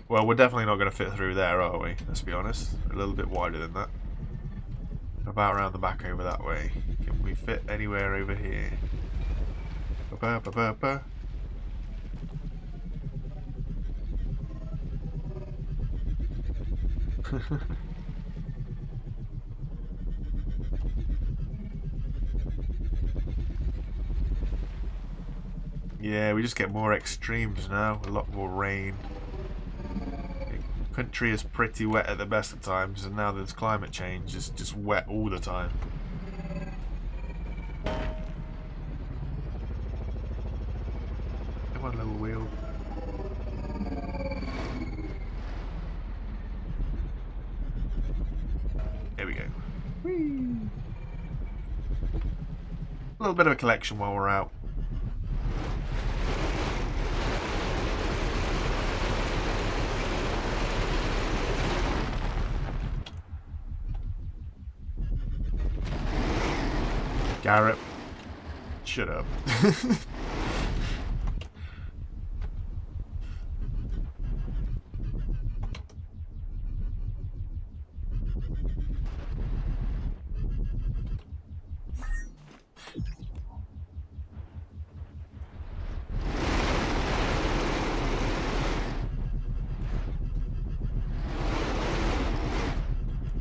Well, we're definitely not going to fit through there, are we? Let's be honest. A little bit wider than that. About around the back over that way. Can we fit anywhere over here? Ba-ba-ba-ba-ba. Yeah, we just get more extremes now. A lot more rain. The country is pretty wet at the best of times, and now there's climate change. It's just wet all the time. Come on, little wheel. There we go. Whee! A little bit of a collection while we're out. Garrett, shut up.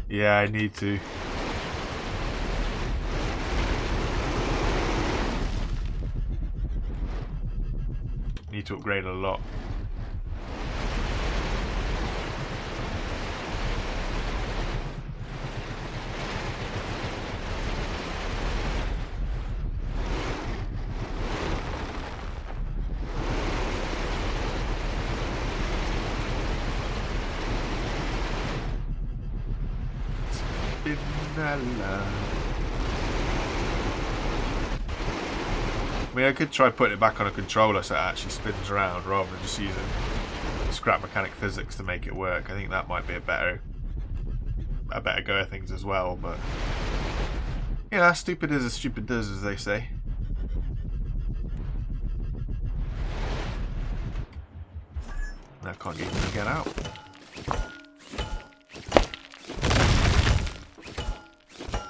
Yeah, I need to. Need to upgrade a lot. I mean, I could try putting it back on a controller so it actually spins around rather than just using scrap mechanic physics to make it work. I think that might be a better go of things as well, but yeah, stupid is as stupid does, as they say. I can't even get out.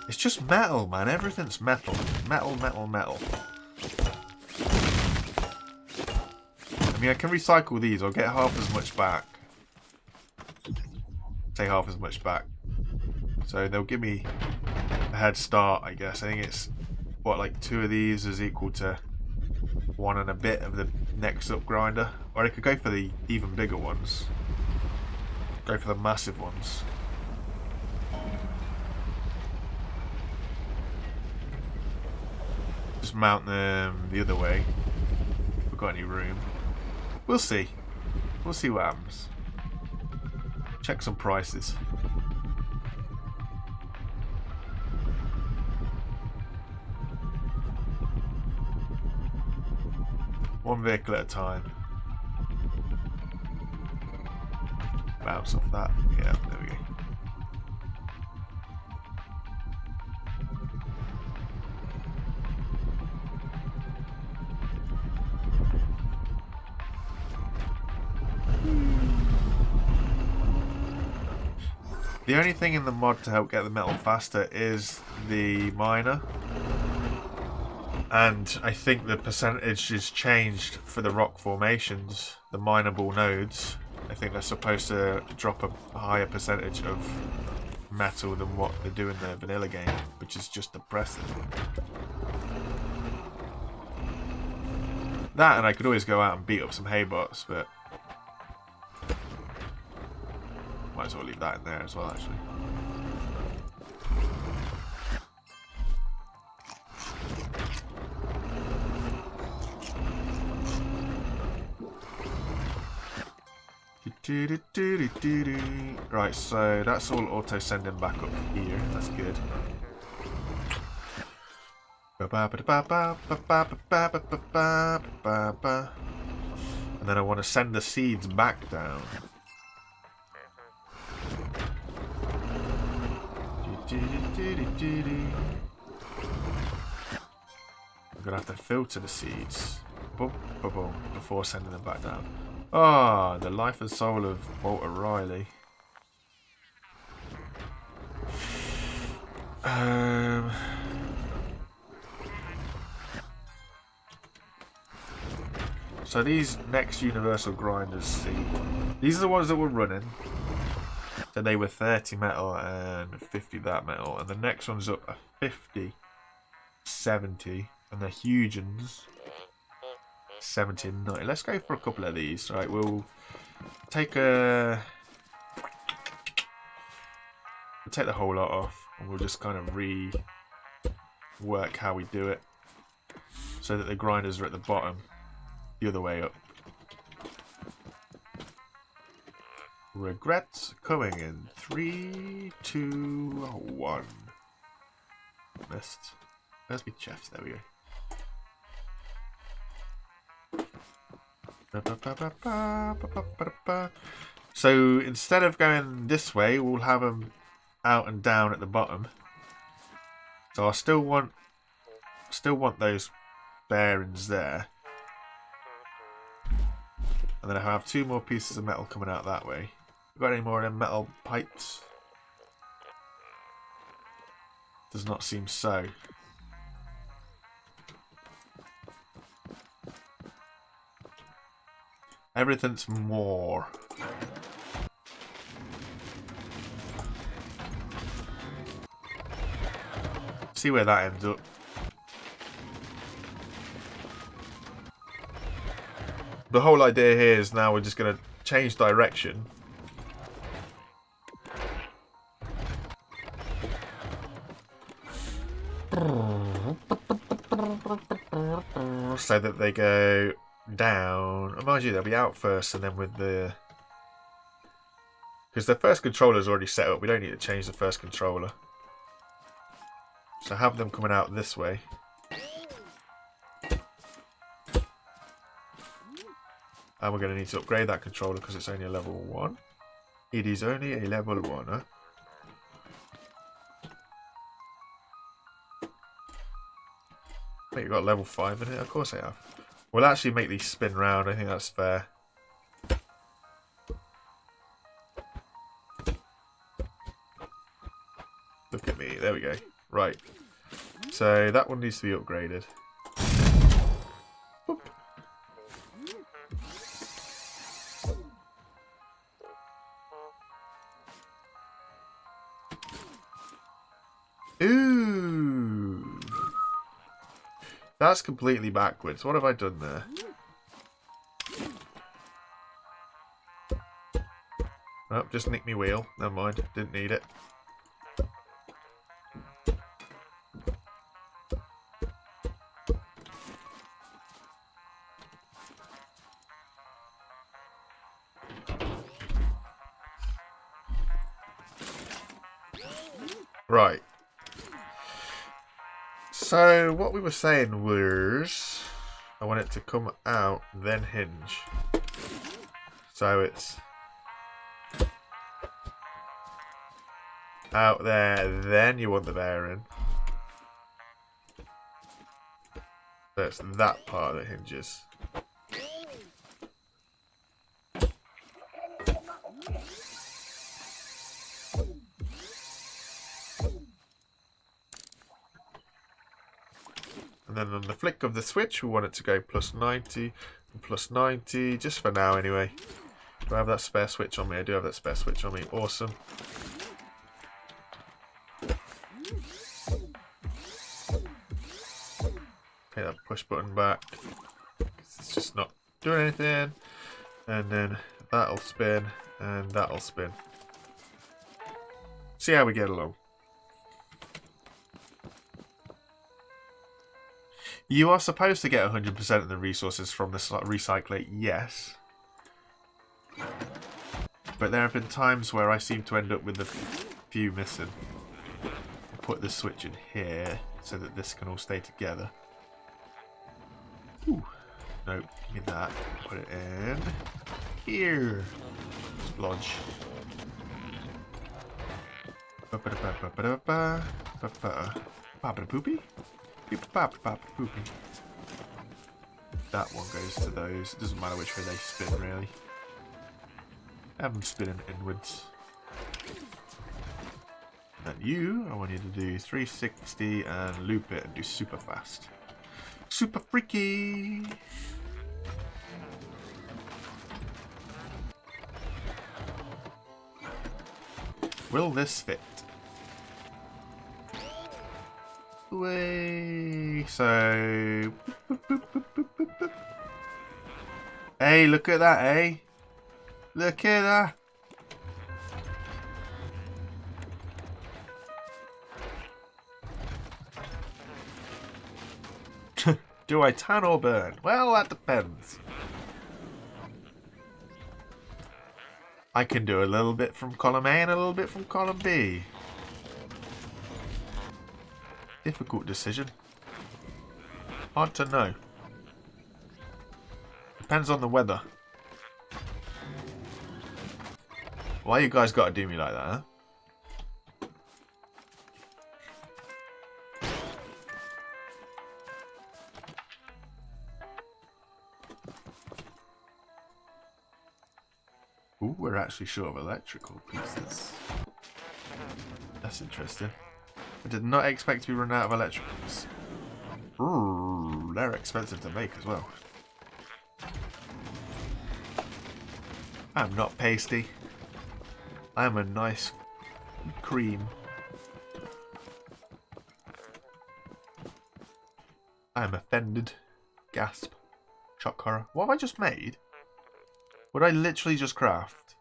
It's just metal, man. Everything's metal. Metal, metal, metal. I mean, I can recycle these. I'll get half as much back. Say half as much back. So they'll give me a head start, I guess. I think it's, what, like 2 of these is equal to 1 and a bit of the next up grinder. Or I could go for the even bigger ones. Go for the massive ones. Just mount them the other way. If we've got any room. We'll see. We'll see what happens. Check some prices. One vehicle at a time. Bounce off that. Yeah, there we go. The only thing in the mod to help get the metal faster is the miner. And I think the percentage is changed for the rock formations, the mineable nodes. I think they're supposed to drop a higher percentage of metal than what they do in the vanilla game, which is just depressing. That, and I could always go out and beat up some haybots, but might as well leave that in there as well, actually. Right, so that's all auto sending back up here. That's good. And then I want to send the seeds back down. I'm gonna have to filter the seeds before sending them back down. Ah, the life and soul of Walter Riley. So these next universal grinders, see, these are the ones that were running. So they were 30 metal and 50 that metal, and the next one's up at 50, 70, and the huge ones 70 and 90. Let's go for a couple of these. Right, we'll take the whole lot off, and we'll just kind of rework how we do it so that the grinders are at the bottom, the other way up. Regrets coming in 3, 2, 1. Missed. Where's my chest? There we go. So instead of going this way, we'll have them out and down at the bottom. So I still want those bearings there. And then I have 2 more pieces of metal coming out that way. Got any more of them metal pipes? Does not seem so. Everything's more. See where that ends up. The whole idea here is now we're just going to change direction. So that they go down. Mind you, they'll be out first, and then with the... Because the first controller is already set up. We don't need to change the first controller. So have them coming out this way. And we're going to need to upgrade that controller because it's only a level 1. It is only a level 1, huh? I think you've got level 5 in it. Of course I have. We'll actually make these spin round. I think that's fair. Look at me. There we go. Right. So that one needs to be upgraded. Boop. Ooh. That's completely backwards. What have I done there? Oh, just nicked me wheel. Never mind. Didn't need it. Right. So what we were saying was I want it to come out, then hinge. So it's out there, then you want the bearing. So it's that part that hinges. And then on the flick of the switch, we want it to go plus 90 and plus 90, just for now anyway. Do I have that spare switch on me? I do have that spare switch on me. Awesome. Take that push button back. It's just not doing anything. And then that'll spin, and that'll spin. See how we get along. You are supposed to get 100% of the resources from the recycler, yes. But there have been times where I seem to end up with a few missing. put the switch in here so that this can all stay together. Ooh. Nope, give me that. Put it in here. Splodge. Poopy? Poopy. That one goes to those. It doesn't matter which way they spin, really. Have them spinning inwards. And you, I want you to do 360 and loop it and do super fast. Super freaky! Will this fit? Way. So. Hey, look at that, eh? Look at that. Do I tan or burn? Well, that depends. I can do a little bit from column A and a little bit from column B. Difficult decision. Hard to know. Depends on the weather. Why you guys gotta do me like that, huh? Ooh, we're actually short of electrical pieces. That's interesting. I did not expect to be running out of electricals. Ooh, they're expensive to make as well. I'm not pasty. I'm a nice cream. I'm offended. Gasp. Shock horror. What have I just made? Would I literally just craft?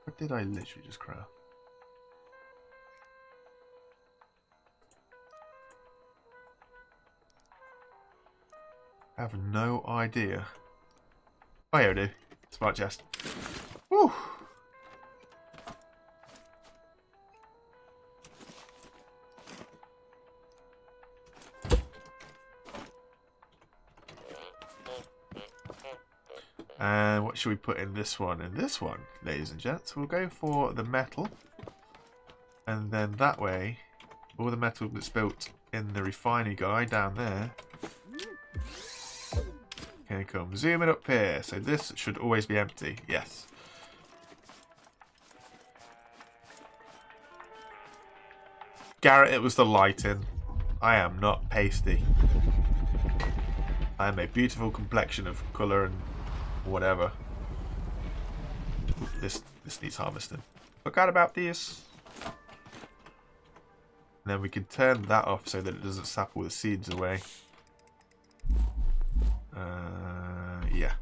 What did I literally just craft? I have no idea. Oh, here I do. Smart chest. Woo! And what should we put in this one? In this one, ladies and gents, we'll go for the metal. And then that way, all the metal that's built in the refinery guy down there can come. Zoom it up here. So this should always be empty. Yes. Garrett, it was the lighting. I am not pasty. I am a beautiful complexion of colour and whatever. This needs harvesting. Forgot about these. And then we can turn that off so that it doesn't sap all the seeds away. Yeah.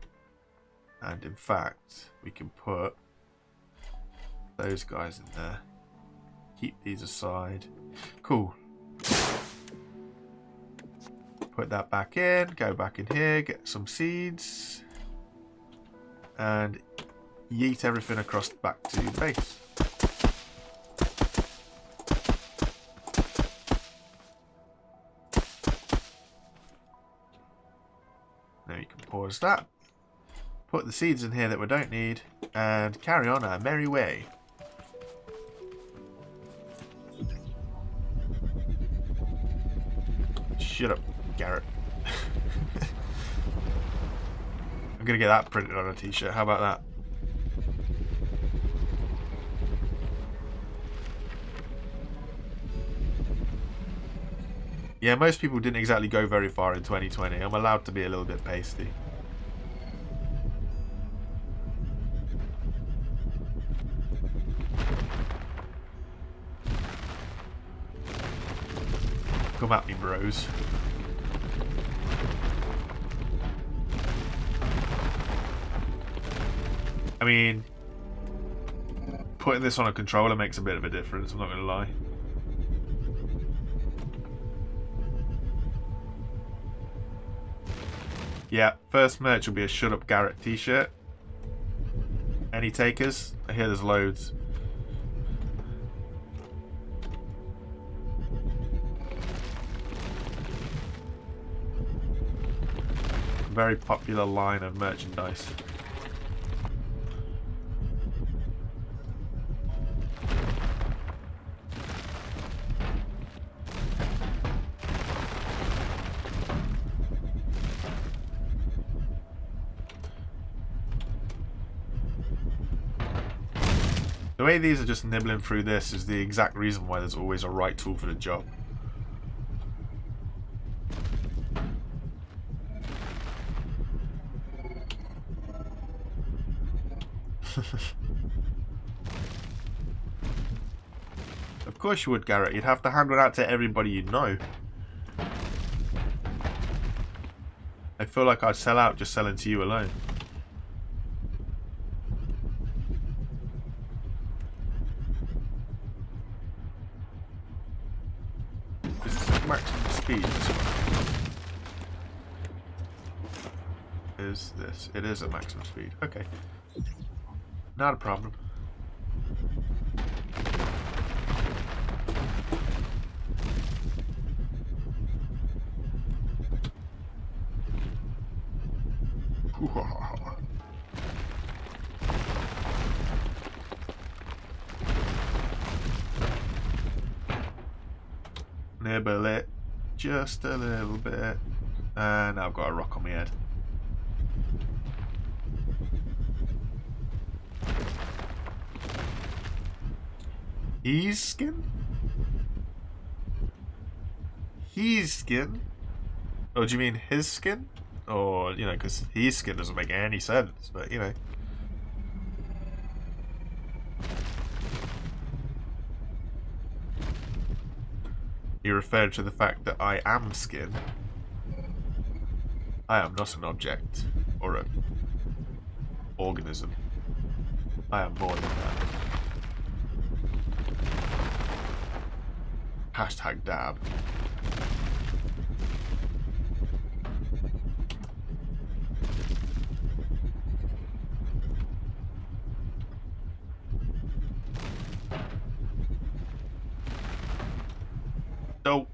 And in fact, we can put those guys in there. Keep these aside. Cool. Put that back in. Go back in here. Get some seeds. And yeet everything across back to the base. Now you can pause that. Put the seeds in here that we don't need. And carry on our merry way. Shut up, Garrett. I'm gonna get that printed on a t-shirt. How about that? Yeah, most people didn't exactly go very far in 2020. I'm allowed to be a little bit pasty. Come at me, bros. I mean, putting this on a controller makes a bit of a difference, I'm not going to lie. Yeah, first merch will be a Shut Up Garrett t-shirt. Any takers? I hear there's loads. Very popular line of merchandise. The way these are just nibbling through this is the exact reason why there's always a right tool for the job. Of course you would, Garrett. You'd have to hand it out to everybody you know. I feel like I'd sell out just selling to you alone. Is this maximum speed? Is this? It is a maximum speed. Okay. Not a problem. Nibble it just a little bit. And I've got a rock on my head. His skin? His skin? Oh, do you mean his skin? Or, you know, because his skin doesn't make any sense, but, you know. You referred to the fact that I am skin. I am not an object or an organism. I am more than that. Hashtag dab. Dope.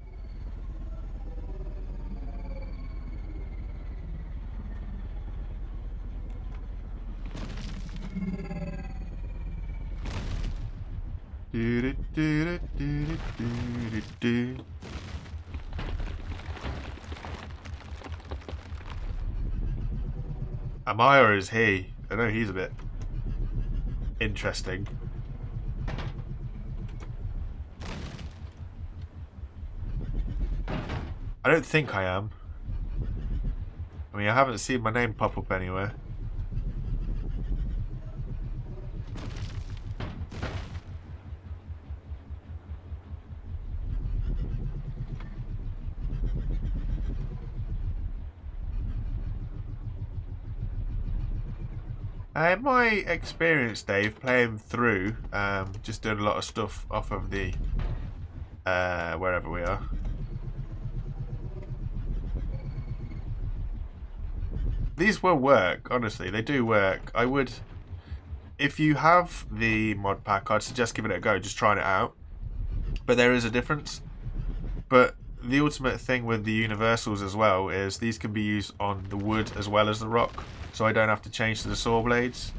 Am I or is he? I know he's a bit interesting. I don't think I am. I mean, I haven't seen my name pop up anywhere. In my experience, Dave, playing through, just doing a lot of stuff off of the wherever we are. These will work, honestly, they do work. I would, if you have the mod pack, I'd suggest giving it a go, just trying it out. But there is a difference. But the ultimate thing with the universals as well is these can be used on the wood as well as the rock. So I don't have to change to the saw blades.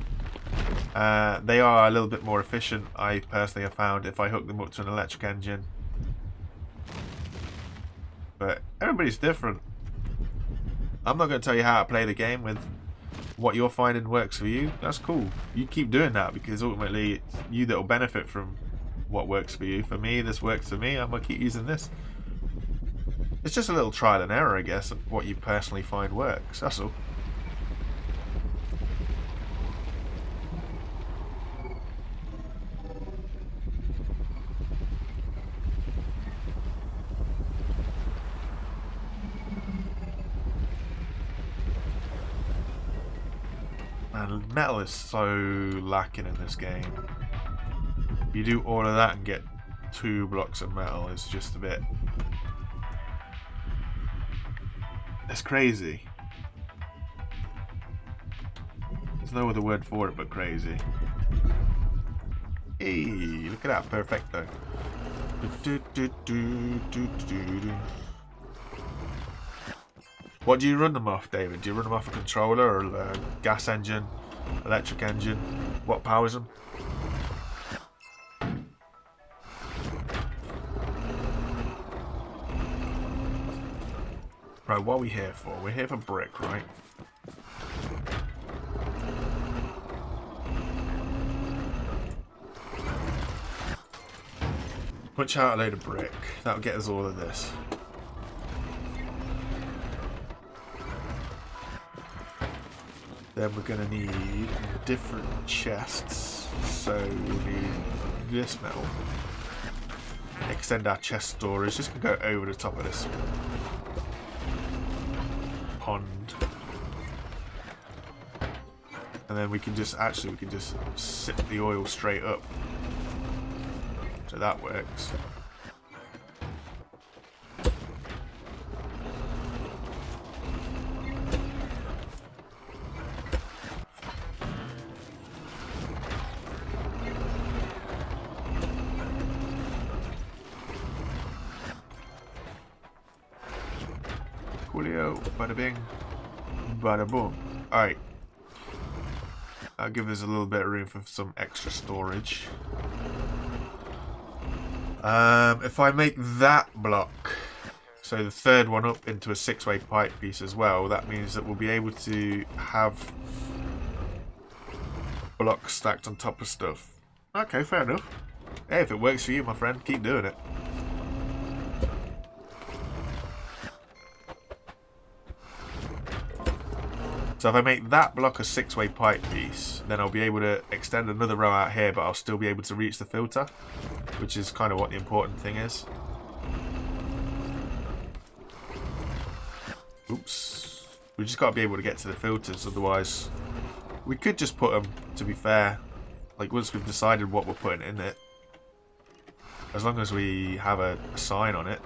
They are a little bit more efficient, I personally have found, if I hook them up to an electric engine. But everybody's different. I'm not going to tell you how to play the game with what you're finding works for you. That's cool. You keep doing that because ultimately it's you that will benefit from what works for you. For me, this works for me. I'm going to keep using this. It's just a little trial and error, I guess, of what you personally find works. That's all. Man, metal is so lacking in this game. You do all of that and get 2 blocks of metal. It's just a bit... It's crazy. There's no other word for it but crazy. Hey, look at that. Perfecto. What do you run them off, David? Do you run them off a controller or a gas engine, electric engine? What powers them? Right, what are we here for? We're here for brick, right? Punch out a load of brick. That'll get us all of this. Then we're going to need different chests. So we'll need this metal. Extend our chest storage. Just going to go over the top of this pond. And then we can just, we can just sip the oil straight up. So that works. Coolio, bada bing, bada boom. Alright. I'll give us a little bit of room for some extra storage. If I make that block, so the third one up, into a 6-way pipe piece as well, that means that we'll be able to have blocks stacked on top of stuff. Okay, fair enough. Hey, if it works for you, my friend, keep doing it. So if I make that block a 6-way pipe piece, then I'll be able to extend another row out here, but I'll still be able to reach the filter, which is kind of what the important thing is. Oops. We just got to be able to get to the filters, otherwise we could just put them, to be fair, like once we've decided what we're putting in it, as long as we have a sign on it.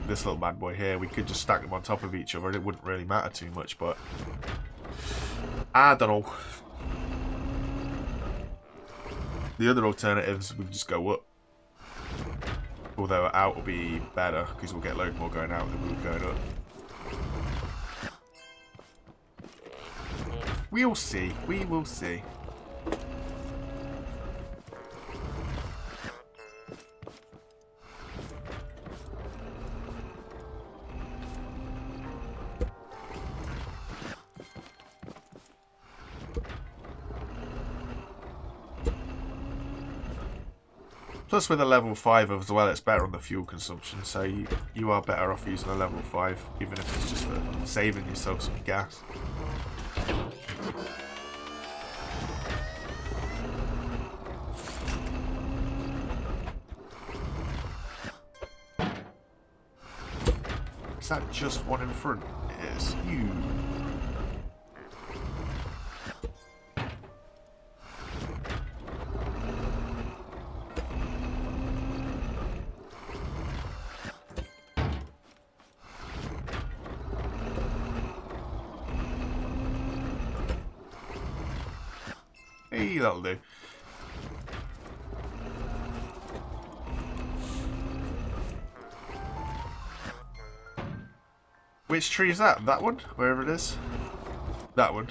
This little bad boy here, we could just stack them on top of each other. It wouldn't really matter too much, but I don't know. The other alternatives would just go up, although out will be better because we'll get a load more going out than we would going up. We'll see. We will see. Plus with a level 5 as well, it's better on the fuel consumption, so you are better off using a level 5, even if it's just for saving yourself some gas. Is that just one in front? It is. You. Hey, that'll do. Which tree is that? That one? Wherever it is? That one.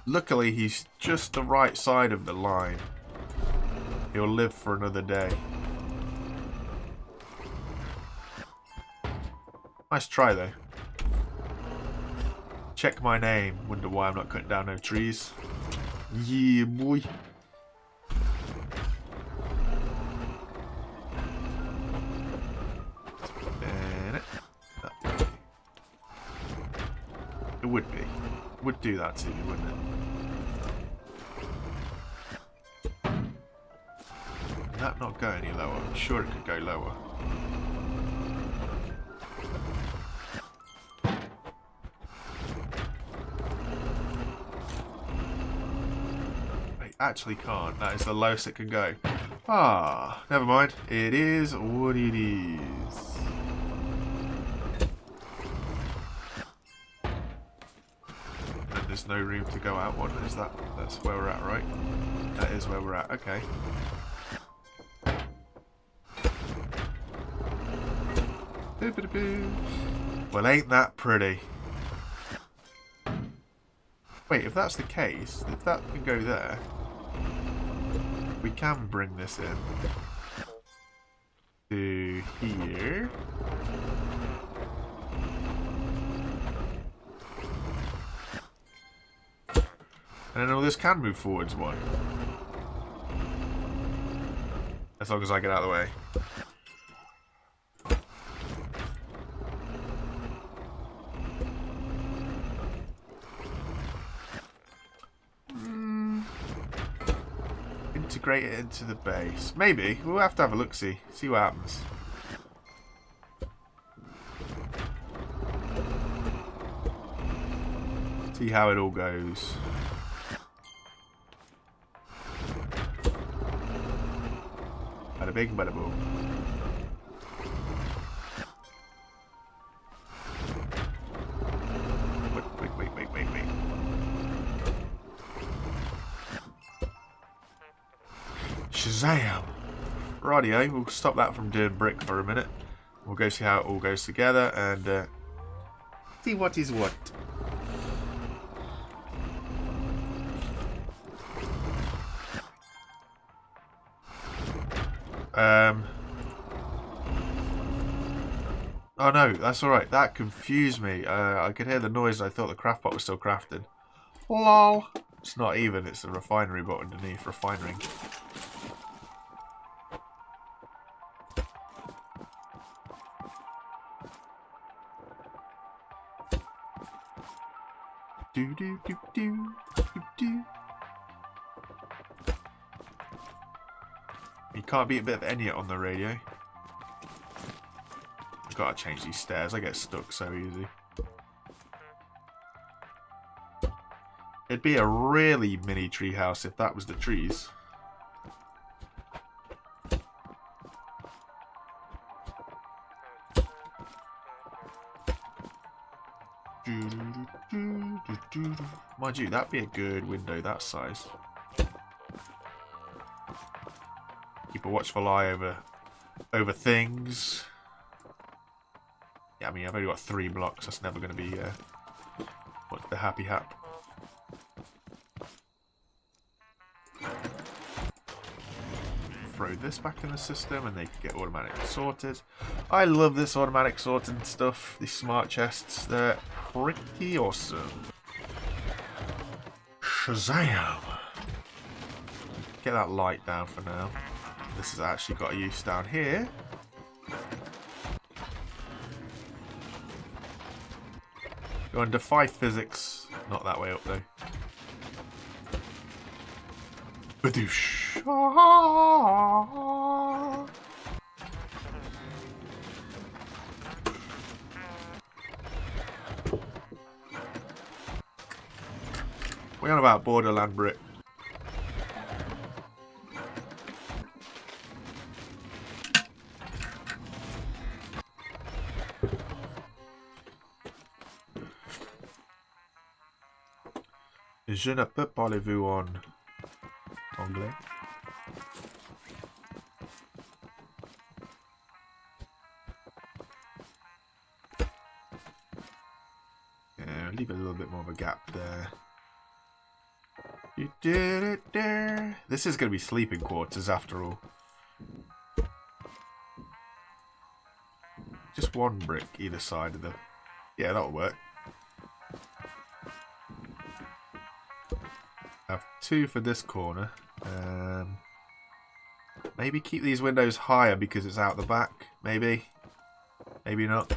Luckily, he's just the right side of the line. He'll live for another day. Nice try, though. Check my name. Wonder why I'm not cutting down no trees. Yeah, boy. It would be. It would do that to me, wouldn't it? Can that not go any lower? I'm sure it could go lower. Actually can't. That is the lowest it can go. Ah, never mind. It is what it is. there's no room to go out. What is that? That's where we're at, right? That is where we're at. Okay. Well, ain't that pretty? Wait, if that's the case, if that can go there, we can bring this in to here. And then all this can move forwards one. As long as I get out of the way. Integrate it into the base. Maybe. We'll have to have a look-see. See what happens. See how it all goes. Bada bing, bada boom. Wait. Shazam! Rightio, we'll stop that from doing brick for a minute. We'll go see how it all goes together and see what is what. Oh no, that's alright. That confused me. I could hear the noise and I thought the craft pot was still crafted. Lol. It's not even, it's a refinery bot underneath. Refinery. Do. You can't beat a bit of Enya on the radio. Gotta change these stairs. I get stuck so easy. It'd be a really mini tree house if that was the trees. Mind you, that'd be a good window that size. Keep a watchful eye over things. Yeah, I mean, I've only got 3 blocks. That's never going to be what's the happy hap. Throw this back in the system and they can get automatically sorted. I love this automatic sorting stuff. These smart chests, they're pretty awesome. Shazam! Get that light down for now. This has actually got a use down here. Go and defy physics. Not that way up though. Badoosh. We're on about Borderland brick. Je ne peux parler-vous en anglais? Yeah, leave a little bit more of a gap there. You did it there. This is going to be sleeping quarters after all. Just 1 brick either side of the... Yeah, that'll work. Have 2 for this corner. Maybe keep these windows higher because it's out the back. Maybe. Maybe not.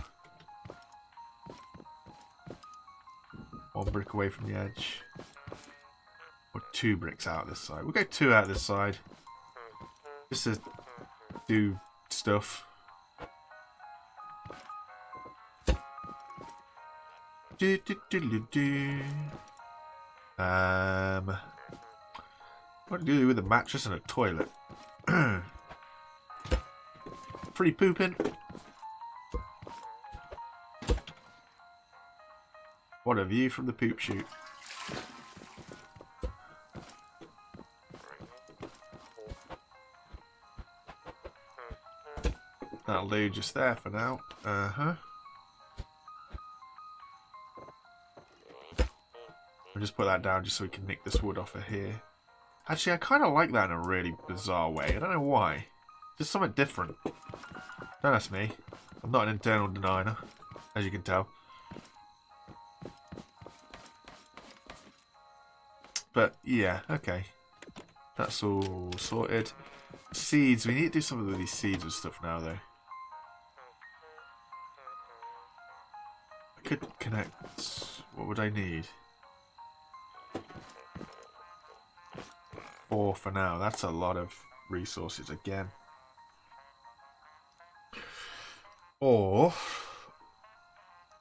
1 brick away from the edge. Or 2 bricks out this side. We'll go 2 out this side. Just to do stuff. What do you do with a mattress and a toilet? Pretty pooping. What a view from the poop chute. That'll do just there for now. Uh-huh. I'll just put that down just so we can nick this wood off of here. Actually, I kind of like that in a really bizarre way. I don't know why. Just something different. Don't ask me. I'm not an internal designer, as you can tell. But, yeah, okay. That's all sorted. Seeds. We need to do something with these seeds and stuff now, though. I could connect... What would I need? 4 for now. That's a lot of resources again. Or...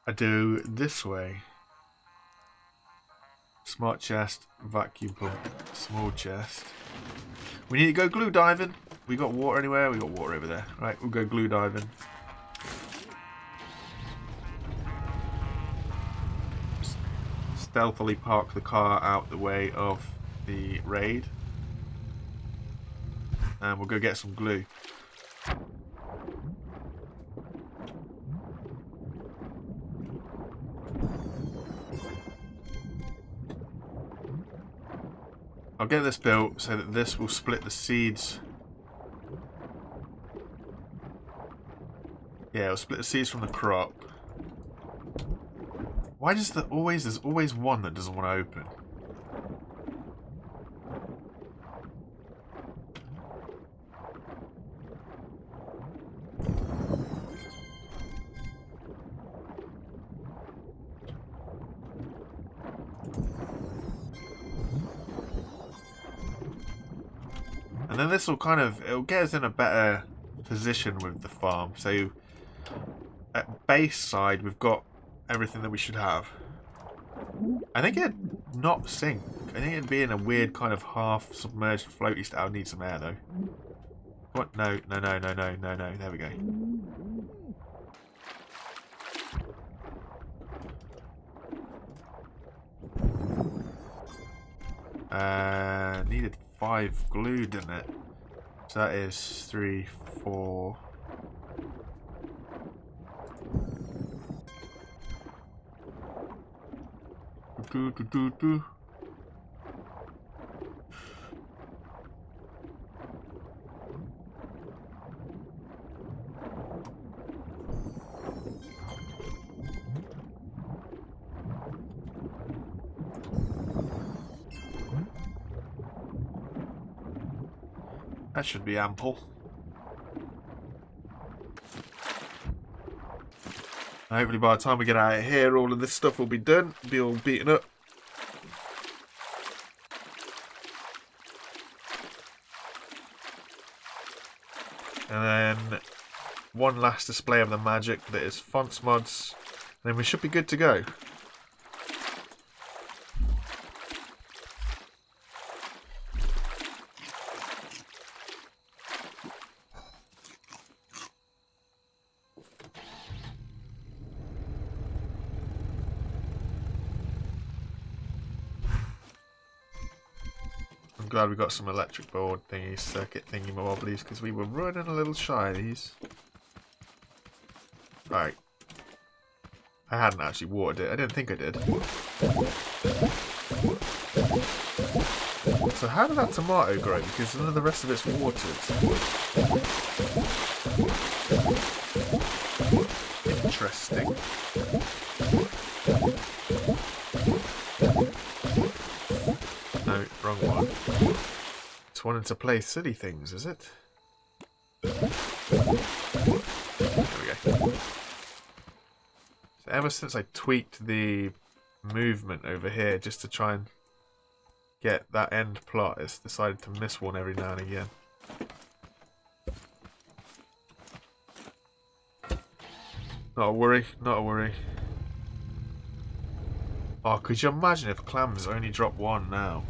I do this way. Smart chest, vacuum pump, small chest. We need to go glue diving. We got water anywhere? We got water over there. Right, we'll go glue diving. Stealthily park the car out the way of the raid. And we'll go get some glue. I'll get this built so that this will split the seeds. Yeah, it'll split the seeds from the crop. Why does there's always one that doesn't want to open? And then this will it'll get us in a better position with the farm. So at base side, we've got everything that we should have. I think it'd not sink. I think it'd be in a weird kind of half submerged floaty style. I'll need some air though. What? No. There we go. Needed 5 glue, didn't it? So that is 3, 4. Do. That should be ample. Hopefully by the time we get out of here, all of this stuff will be done, be all beaten up. And then one last display of the magic that is fonts mods. Then we should be good to go. I'm glad we got some electric board thingies, circuit thingy wobblies, because we were running a little shy of these. Right. I hadn't actually watered it. I didn't think I did. So how did that tomato grow? Because none of the rest of it's watered. Interesting. No, wrong one. It's wanting to play silly things, is it? There we go. So ever since I tweaked the movement over here just to try and get that end plot, it's decided to miss one every now and again. Not a worry, not a worry. Oh, could you imagine if clams only drop 1 now?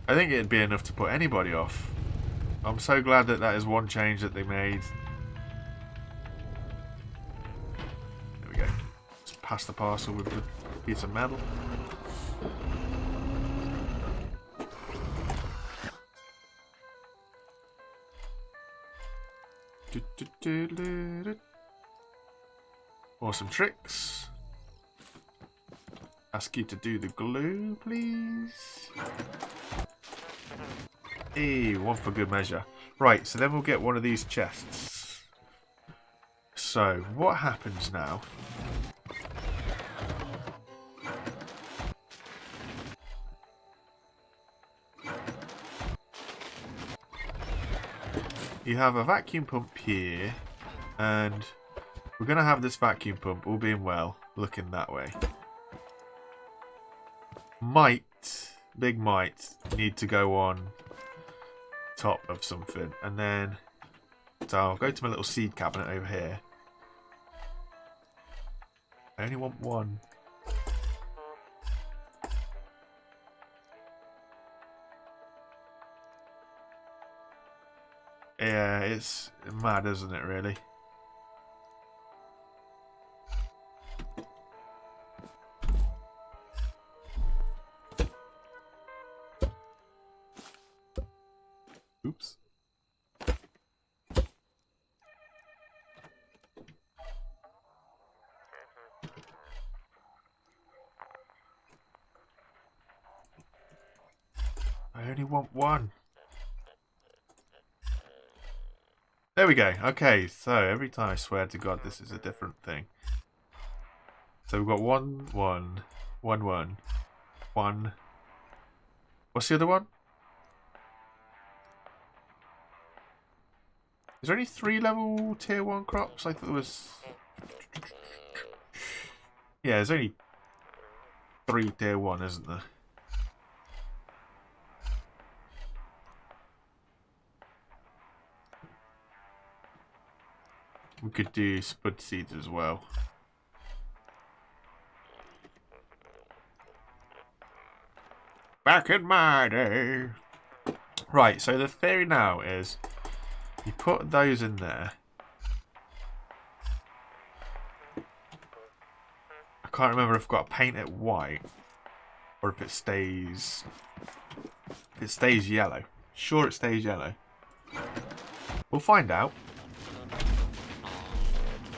I think it'd be enough to put anybody off. I'm so glad that that is one change that they made. There we go. Just pass the parcel with the Piece of metal. Awesome tricks. Ask you to do the glue, please. Hey, one for good measure. Right, so then we'll get one of these chests. So, what happens now? You have a vacuum pump here, and we're going to have this vacuum pump, all being well, looking that way. Big might, need to go on top of something, and then, so I'll go to my little seed cabinet over here. I only want one. Yeah, it's mad, isn't it, really? Oops. I only want one. There we go. Okay, so every time I swear to God, this is a different thing. So we've got one. What's the other one? Is there only 3 level tier 1 crops? I thought there was... Yeah, there's only 3 tier 1, isn't there? We could do spud seeds as well. Back in my day. Right, so the theory now is you put those in there. I can't remember if I've got to paint it white or if it stays yellow. Sure, it stays yellow. We'll find out.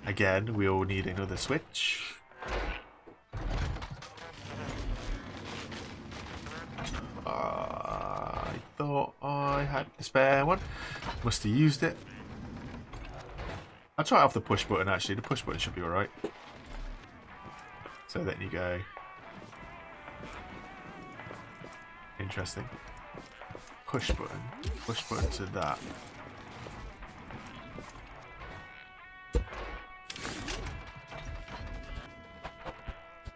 Again, we all need another switch. I thought I had the spare one. Must have used it. I'll try it off the push button, actually. The push button should be alright. So then you go. Interesting. Push button. Push button to that.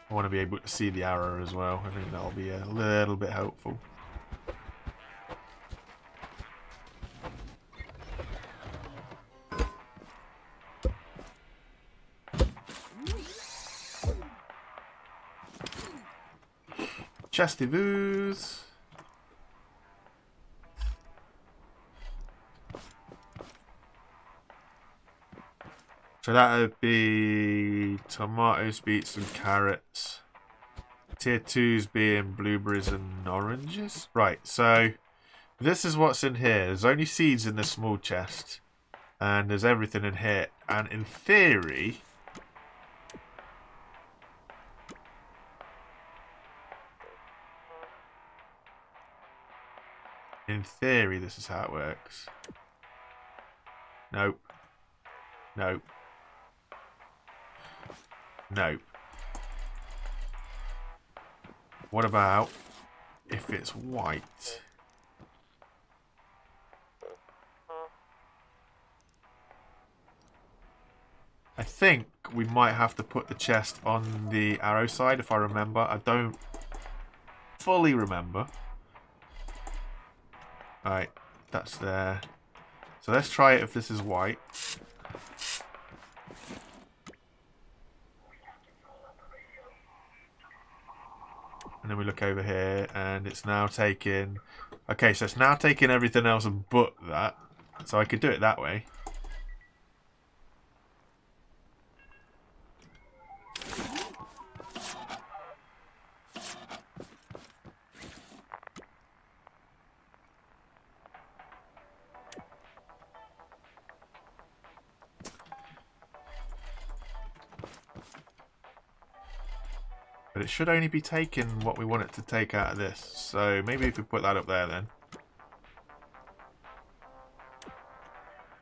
I want to be able to see the arrow as well. I think that'll be a little bit helpful. Chesty Voos. So that would be tomatoes, beets and carrots. Tier 2s being blueberries and oranges. Right, so this is what's in here. There's only seeds in this small chest. And there's everything in here. And in theory... this is how it works. Nope. Nope. Nope. What about if it's white? I think we might have to put the chest on the arrow side, if I remember. I don't fully remember. Alright, that's there. So let's try it if this is white. And then we look over here, and it's now taking... Okay, so it's now taking everything else but that. So I could do it that way. But it should only be taking what we want it to take out of this. So maybe if we put that up there then.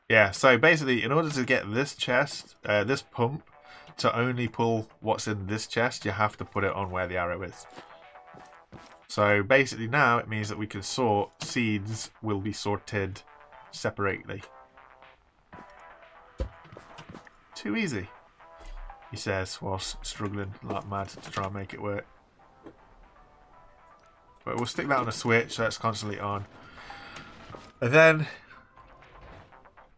Yeah, so basically in order to get this chest, this pump, to only pull what's in this chest, you have to put it on where the arrow is. So basically now it means that we can sort, seeds will be sorted separately. Too easy, he says, whilst struggling like mad to try and make it work. But we'll stick that on a switch so it's constantly on. And then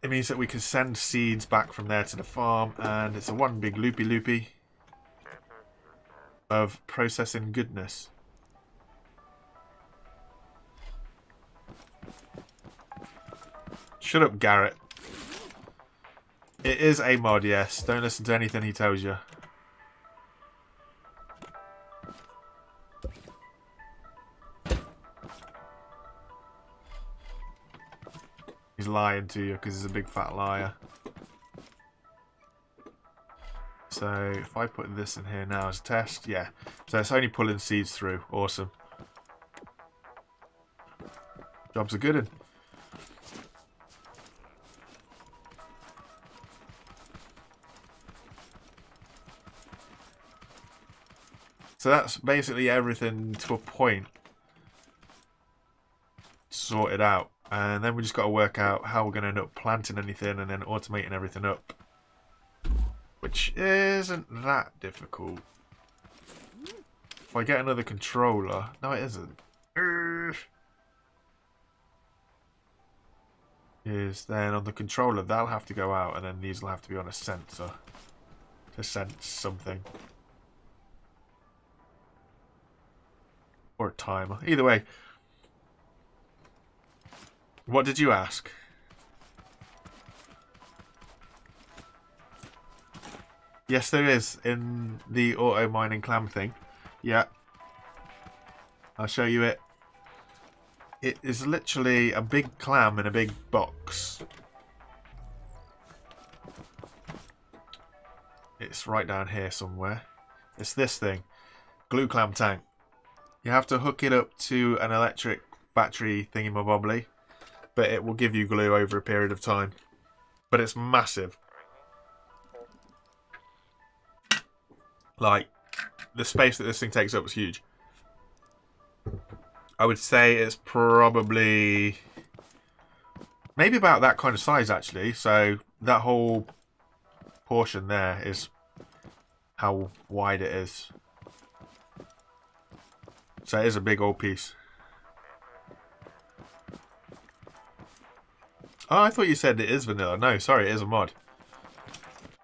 it means that we can send seeds back from there to the farm, and it's a one big loopy of processing goodness. Shut up, Garrett. It is a mod, yes. Don't listen to anything he tells you. He's lying to you because he's a big fat liar. So if I put this in here now as a test, yeah. So it's only pulling seeds through. Awesome. Job's a good one. So that's basically everything to a point sorted out. And then we just got to work out how we're going to end up planting anything and then automating everything up. Which isn't that difficult. If I get another controller... No, it isn't. Is then on the controller, that'll have to go out and then these will have to be on a sensor to sense something. Or a timer. Either way. What did you ask? Yes, there is in the auto mining clam thing. Yeah. I'll show you it. It is literally a big clam in a big box. It's right down here somewhere. It's this thing. Glue clam tank. You have to hook it up to an electric battery thingy-mabobbly, but it will give you glue over a period of time. But it's massive. Like, the space that this thing takes up is huge. I would say it's probably maybe about that kind of size, actually. So that whole portion there is how wide it is. So it is a big old piece. Oh, I thought you said it is vanilla. No, sorry, it is a mod.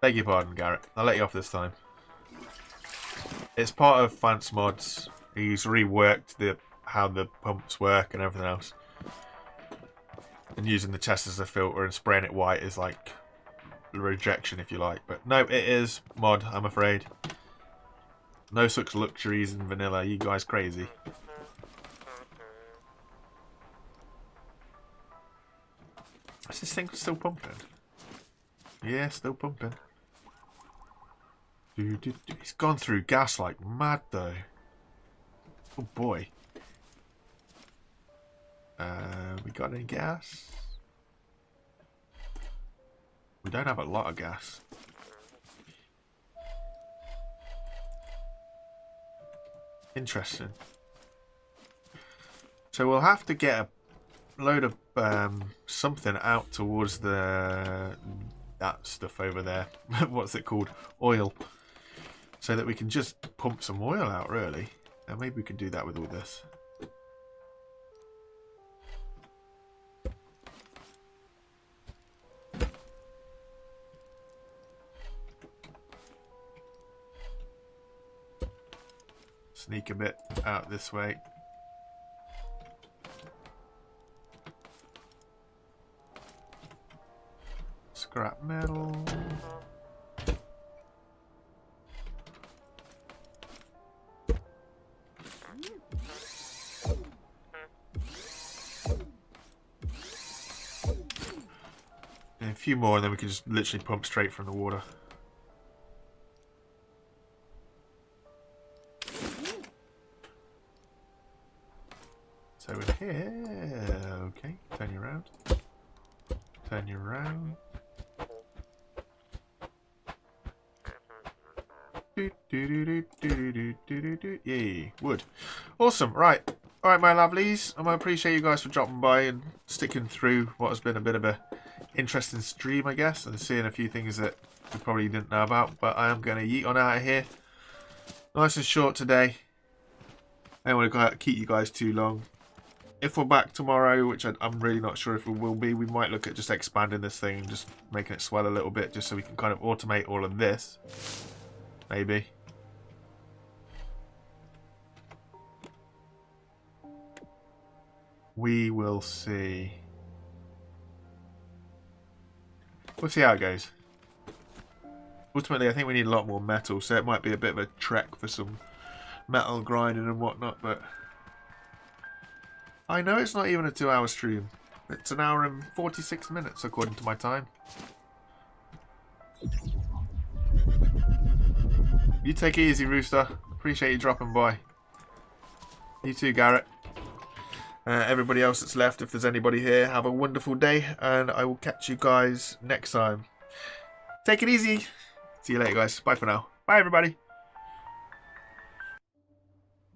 Beg your pardon, Garrett. I'll let you off this time. It's part of Fance Mods. He's reworked how the pumps work and everything else. And using the chest as a filter and spraying it white is like rejection, if you like. But no, it is mod, I'm afraid. No such luxuries in vanilla. You guys crazy. Is this thing still pumping? Yeah, still pumping. It's gone through gas like mad though. Oh boy. We got any gas? We don't have a lot of gas. Interesting. So we'll have to get a load of something out towards that stuff over there. What's it called? Oil. So that we can just pump some oil out, really. And maybe we can do that with all this. Sneak a bit out this way. Scrap metal. And a few more and then we can just literally pump straight from the water. Turn you around. Turn you around. Yay, wood. Awesome, right. Alright, my lovelies. I appreciate you guys for dropping by and sticking through what has been a bit of a interesting stream, I guess, and seeing a few things that you probably didn't know about. But I am going to yeet on out of here. Nice and short today. I don't want to keep you guys too long. If we're back tomorrow, which I'm really not sure if we will be, we might look at just expanding this thing and just making it swell a little bit, just so we can kind of automate all of this. Maybe. We will see. We'll see how it goes. Ultimately, I think we need a lot more metal, so it might be a bit of a trek for some metal grinding and whatnot, but I know it's not even a 2-hour stream. It's an hour and 46 minutes according to my time. You take it easy, Rooster. Appreciate you dropping by. You too, Garrett. Everybody else that's left, if there's anybody here, have a wonderful day, and I will catch you guys next time. Take it easy. See you later, guys. Bye for now. Bye, everybody.